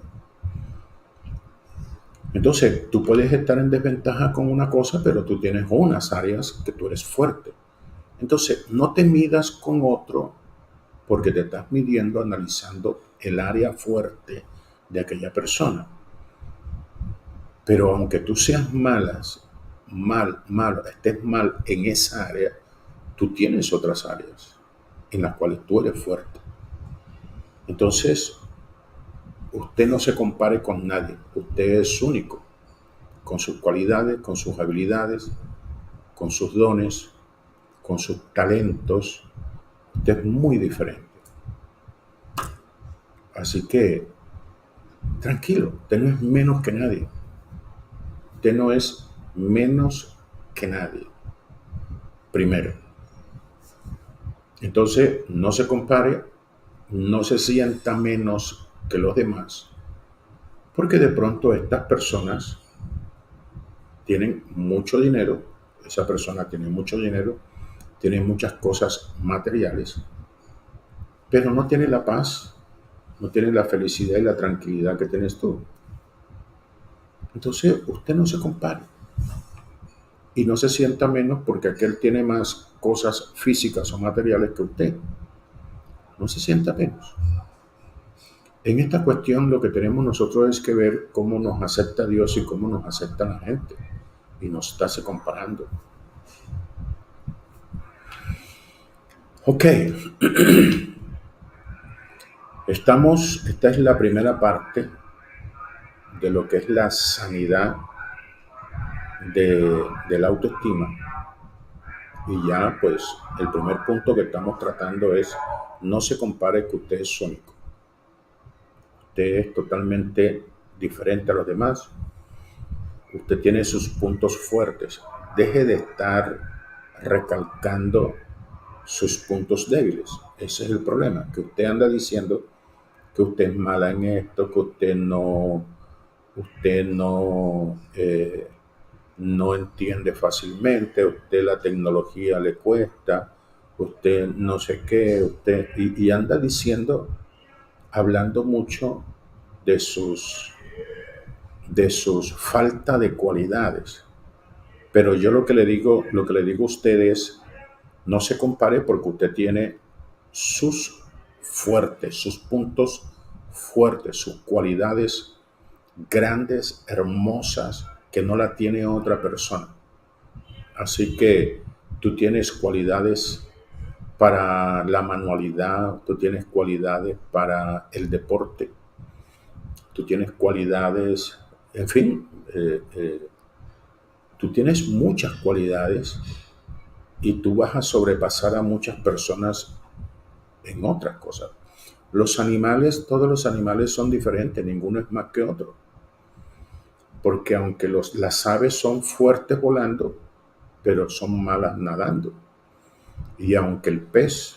Entonces, tú puedes estar en desventaja con una cosa, pero tú tienes unas áreas que tú eres fuerte. Entonces, no te midas con otro porque te estás midiendo analizando el área fuerte de aquella persona. Pero aunque tú seas estés mal en esa área, tú tienes otras áreas en las cuales tú eres fuerte. Entonces, usted no se compare con nadie. Usted es único, con sus cualidades, con sus habilidades, con sus dones, con sus talentos. Usted es muy diferente. Así que, tranquilo, usted no es menos que nadie. Usted no es menos que nadie. Primero. Entonces, no se compare, no se sienta menos que los demás, porque de pronto estas personas tienen mucho dinero, esa persona tiene mucho dinero, tiene muchas cosas materiales, pero no tiene la paz, no tiene la felicidad y la tranquilidad que tienes tú. Entonces, usted no se compare y no se sienta menos porque aquel tiene más cosas físicas o materiales que usted. No se sienta menos. En esta cuestión lo que tenemos nosotros es que ver cómo nos acepta Dios y cómo nos acepta la gente. Y nos está se comparando. Ok, esta es la primera parte de lo que es la sanidad de la autoestima. Y ya pues el primer punto que estamos tratando es no se compare que usted es único. Usted es totalmente diferente a los demás. Usted tiene sus puntos fuertes. Deje de estar recalcando sus puntos débiles. Ese es el problema, que usted anda diciendo que usted es mala en esto, que usted no entiende fácilmente, a usted la tecnología le cuesta, usted no sé qué, usted, y anda diciendo, hablando mucho de sus falta de cualidades. Pero yo lo que le digo a usted es, no se compare porque usted tiene sus fuertes, sus puntos fuertes, sus cualidades grandes, hermosas, que no la tiene otra persona. Así que tú tienes cualidades para la manualidad, tú tienes cualidades para el deporte, tú tienes cualidades, en fin, tú tienes muchas cualidades y tú vas a sobrepasar a muchas personas en otras cosas. Los animales, todos los animales son diferentes, ninguno es más que otro. Porque aunque las aves son fuertes volando, pero son malas nadando. Y aunque el pez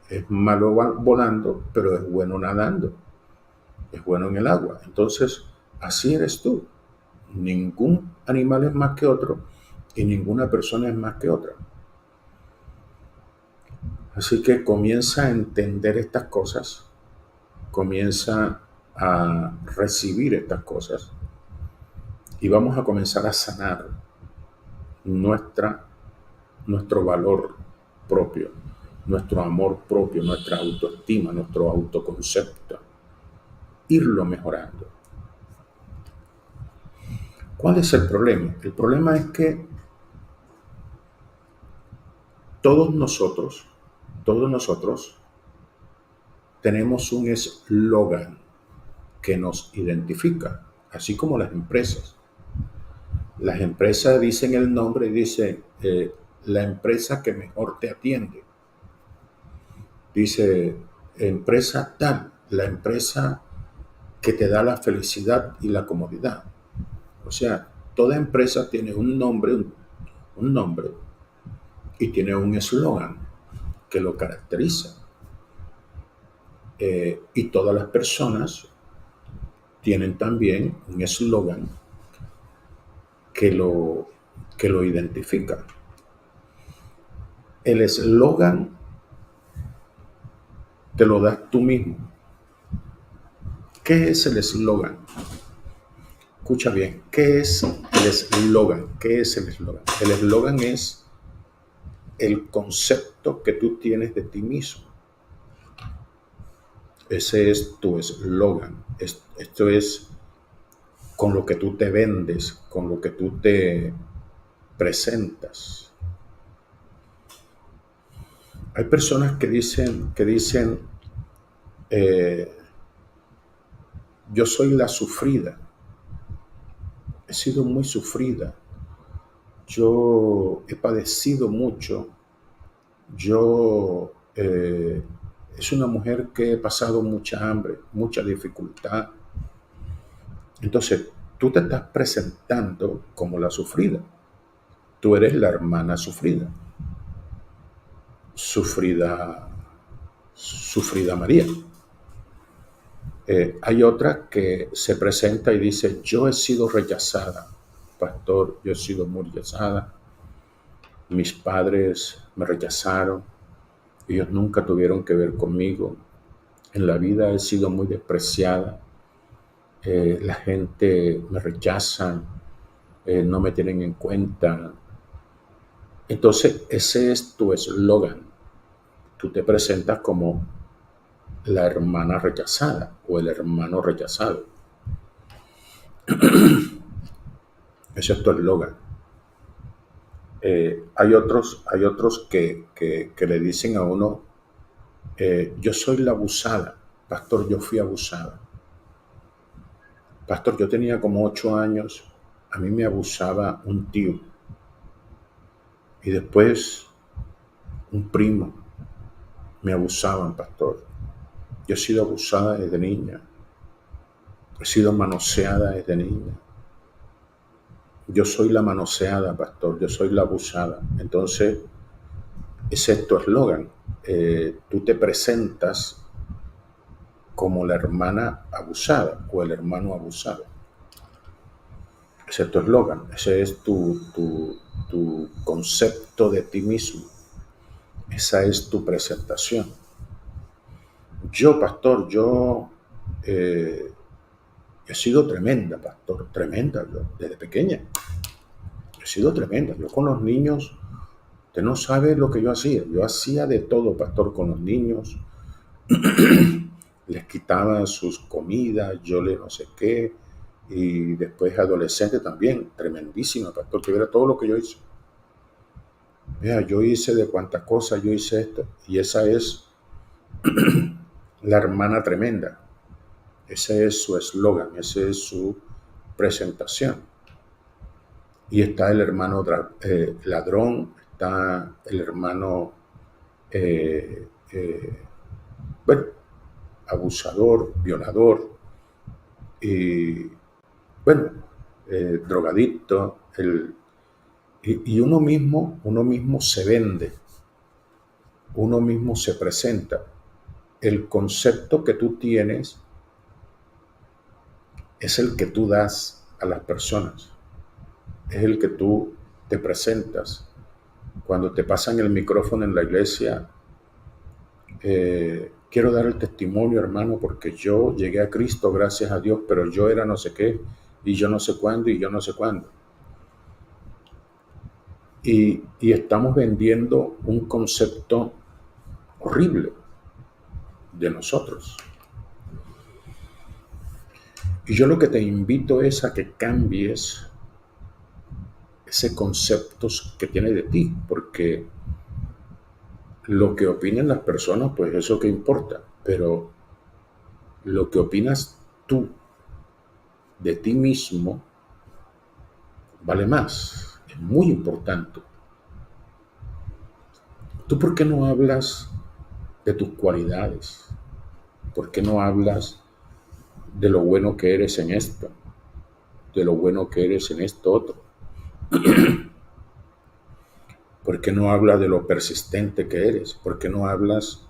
es malo volando, pero es bueno nadando, es bueno en el agua. Entonces, así eres tú. Ningún animal es más que otro y ninguna persona es más que otra. Así que comienza a entender estas cosas, comienza a recibir estas cosas y vamos a comenzar a sanar nuestro valor propio, nuestro amor propio, nuestra autoestima, nuestro autoconcepto, irlo mejorando. ¿Cuál es el problema? El problema es que todos nosotros tenemos un eslogan que nos identifica, así como las empresas. Las empresas dicen el nombre y dicen la empresa que mejor te atiende. Dice empresa tal, la empresa que te da la felicidad y la comodidad. O sea, toda empresa tiene un nombre y tiene un eslogan que lo caracteriza. Y todas las personas tienen también un eslogan que lo identifica. El eslogan te lo das tú mismo. ¿Qué es el eslogan? Escucha bien, ¿qué es el eslogan? ¿Qué es el eslogan? El eslogan es el concepto que tú tienes de ti mismo. Ese es tu eslogan. Esto es con lo que tú te vendes, con lo que tú te presentas. Hay personas que dicen yo soy la sufrida, he sido muy sufrida, yo he padecido mucho, yo es una mujer que he pasado mucha hambre, mucha dificultad. Entonces, tú te estás presentando como la sufrida. Tú eres la hermana sufrida. Sufrida María. Hay otra que se presenta y dice, yo he sido rechazada, pastor, yo he sido muy rechazada. Mis padres me rechazaron, ellos nunca tuvieron que ver conmigo. En la vida he sido muy despreciada. La gente me rechaza, no me tienen en cuenta. Entonces, ese es tu eslogan. Tú te presentas como la hermana rechazada o el hermano rechazado. Ese es tu eslogan. Hay otros que le dicen a uno, yo soy la abusada. Pastor, yo fui abusada. Pastor, yo tenía como 8 años, a mí me abusaba un tío. Y después un primo me abusaban, pastor. Yo he sido abusada desde niña. He sido manoseada desde niña. Yo soy la manoseada, pastor. Yo soy la abusada. Entonces, ese es tu eslogan. Tú te presentas como la hermana abusada o el hermano abusado. Ese es tu eslogan. Ese es tu concepto de ti mismo. Esa es tu presentación. Yo, pastor, he sido tremenda, pastor, tremenda, yo, desde pequeña. He sido tremenda. Yo con los niños, usted no sabe lo que yo hacía. Yo hacía de todo, pastor, con los niños. Les quitaba sus comidas, yo le no sé qué. Y después adolescente también, tremendísima, pastor, que era todo lo que yo hice. Vea, yo hice de cuantas cosas, yo hice esto. Y esa es la hermana tremenda. Ese es su eslogan, ese es su presentación. Y está el hermano ladrón, está el hermano, eh, eh, bueno, abusador, violador, y bueno, drogadicto, y uno mismo se vende, uno mismo se presenta. El concepto que tú tienes es el que tú das a las personas, es el que tú te presentas. Cuando te pasan el micrófono en la iglesia, quiero dar el testimonio, hermano, porque yo llegué a Cristo, gracias a Dios, pero yo era no sé qué, y yo no sé cuándo, y yo no sé cuándo. Y estamos vendiendo un concepto horrible de nosotros. Y yo lo que te invito es a que cambies ese concepto que tiene de ti, porque lo que opinen las personas, pues eso que importa, pero lo que opinas tú de ti mismo vale más, es muy importante. ¿Tú por qué no hablas de tus cualidades? ¿Por qué no hablas de lo bueno que eres en esto? De lo bueno que eres en esto otro. ¿Por qué no hablas de lo persistente que eres? ¿Por qué no hablas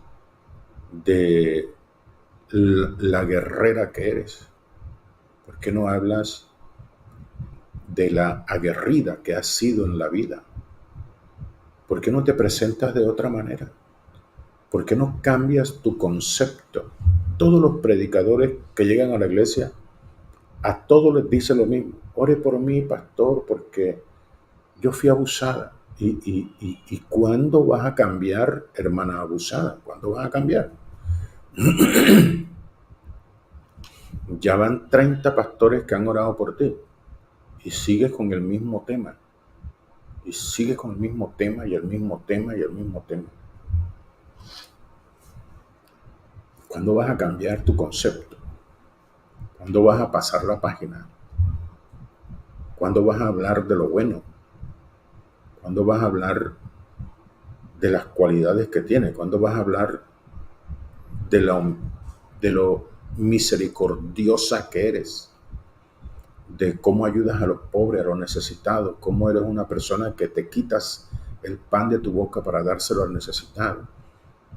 de la guerrera que eres? ¿Por qué no hablas de la aguerrida que has sido en la vida? ¿Por qué no te presentas de otra manera? ¿Por qué no cambias tu concepto? Todos los predicadores que llegan a la iglesia, a todos les dice lo mismo. Ore por mí, pastor, porque yo fui abusada. ¿Y cuándo vas a cambiar, hermana abusada? ¿Cuándo vas a cambiar? Ya van 30 pastores que han orado por ti y sigues con el mismo tema. Y sigues con el mismo tema y el mismo tema y el mismo tema. ¿Cuándo vas a cambiar tu concepto? ¿Cuándo vas a pasar la página? ¿Cuándo vas a hablar de lo bueno? ¿Cuándo vas a hablar de las cualidades que tienes? ¿Cuándo vas a hablar de lo misericordiosa que eres? De cómo ayudas a los pobres, a los necesitados, cómo eres una persona que te quitas el pan de tu boca para dárselo al necesitado.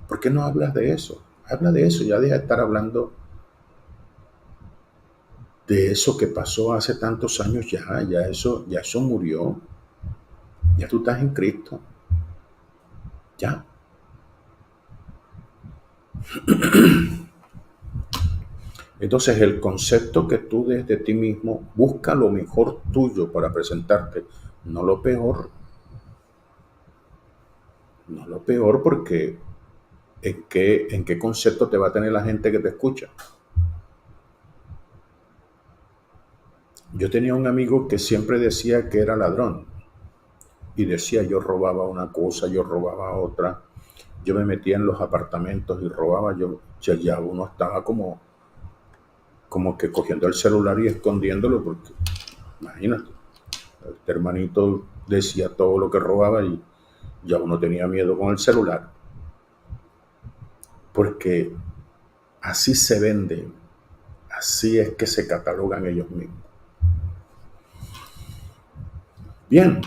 ¿Por qué no hablas de eso? Habla de eso, ya deja de estar hablando de eso que pasó hace tantos años ya eso murió. Ya tú estás en Cristo. Ya. Entonces el concepto que tú des de ti mismo, busca lo mejor tuyo para presentarte, no lo peor. No lo peor porque ¿en qué concepto te va a tener la gente que te escucha? Yo tenía un amigo que siempre decía que era ladrón y decía yo robaba una cosa, yo robaba otra, yo me metía en los apartamentos y robaba, ya uno estaba como que cogiendo el celular y escondiéndolo porque imagínate, este hermanito decía todo lo que robaba y ya uno tenía miedo con el celular porque así se venden, así es que se catalogan ellos mismos. Bien,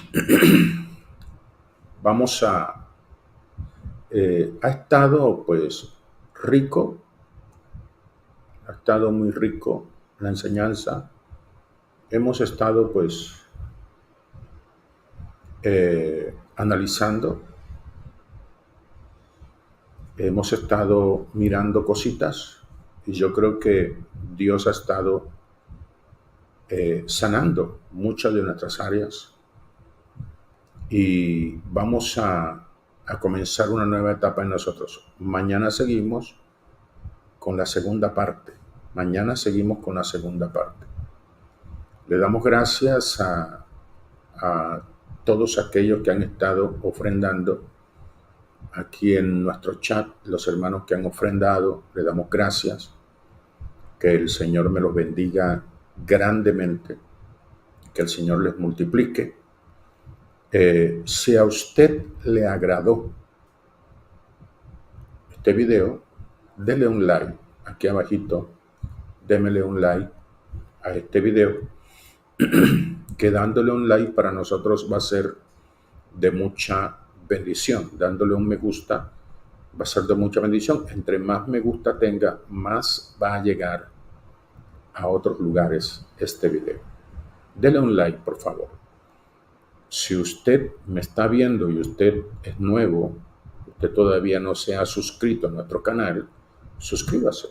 vamos ha estado pues rico, ha estado muy rico la enseñanza. Hemos estado pues analizando hemos estado mirando cositas y yo creo que Dios ha estado sanando muchas de nuestras áreas y vamos a comenzar una nueva etapa en nosotros. Mañana seguimos con la segunda parte. Mañana seguimos con la segunda parte. Le damos gracias a todos aquellos que han estado ofrendando aquí en nuestro chat, los hermanos que han ofrendado, le damos gracias. Que el Señor me los bendiga grandemente, que el Señor les multiplique. Si a usted le agradó este video, dele un like aquí abajito, démele un like a este video, que dándole un like para nosotros va a ser de mucha bendición. Dándole un me gusta va a ser de mucha bendición. Entre más me gusta tenga, más va a llegar a otros lugares este video. Dele un like, por favor. Si usted me está viendo y usted es nuevo, usted todavía no se ha suscrito a nuestro canal, suscríbase.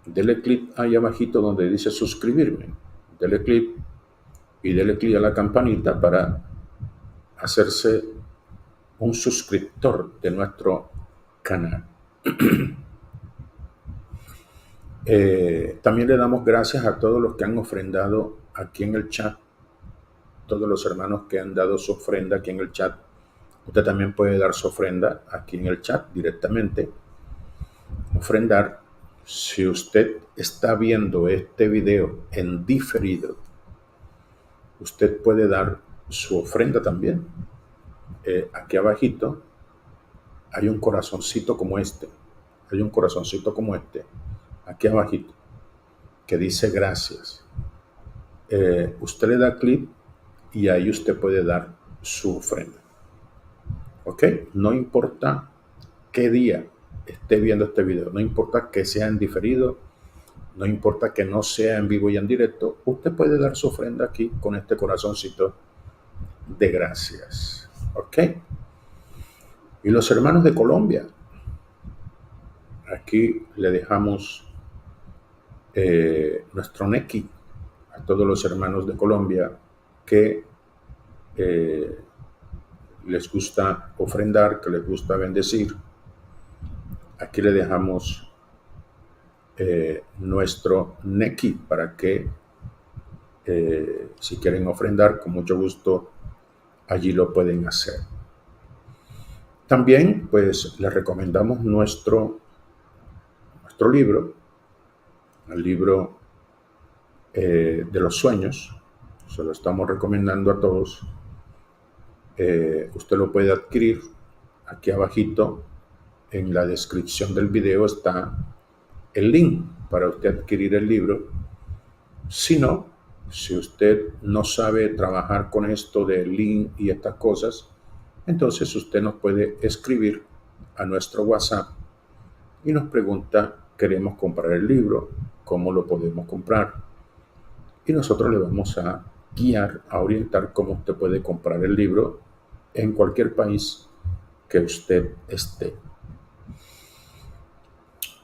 Dele clic ahí abajito donde dice suscribirme. Dele clic y dele clic a la campanita para hacerse un suscriptor de nuestro canal. También le damos gracias a todos los que han ofrendado aquí en el chat, todos los hermanos que han dado su ofrenda aquí en el chat. Usted también puede dar su ofrenda aquí en el chat directamente. Ofrendar. Si usted está viendo este video en diferido, usted puede dar su ofrenda también. Aquí abajito hay un corazoncito como este. Hay un corazoncito como este. Aquí abajito. Que dice gracias. Usted le da clic y ahí usted puede dar su ofrenda. ¿Ok? No importa qué día esté viendo este video, no importa que sea en diferido, no importa que no sea en vivo y en directo, usted puede dar su ofrenda aquí con este corazoncito de gracias. ¿Ok? Y los hermanos de Colombia, aquí le dejamos nuestro Neki a todos los hermanos de Colombia que les gusta ofrendar, que les gusta bendecir. Aquí le dejamos nuestro Neki para que si quieren ofrendar, con mucho gusto allí lo pueden hacer. También pues les recomendamos nuestro libro, el libro de los sueños. Se lo estamos recomendando a todos. Usted lo puede adquirir. Aquí abajito en la descripción del video está el link para usted adquirir el libro. Si no, si usted no sabe trabajar con esto de link y estas cosas, entonces usted nos puede escribir a nuestro WhatsApp y nos pregunta, queremos comprar el libro, ¿cómo lo podemos comprar? Y nosotros le vamos a guiar, a orientar cómo usted puede comprar el libro en cualquier país que usted esté.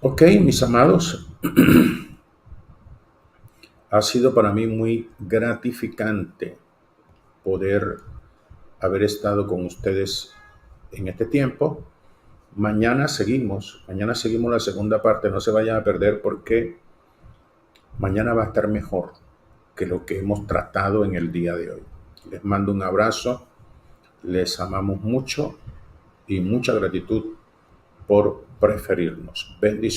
Ok, mis amados, ha sido para mí muy gratificante poder haber estado con ustedes en este tiempo. Mañana seguimos la segunda parte, no se vayan a perder porque mañana va a estar mejor que lo que hemos tratado en el día de hoy. Les mando un abrazo, les amamos mucho y mucha gratitud por preferirnos. Bendiciones.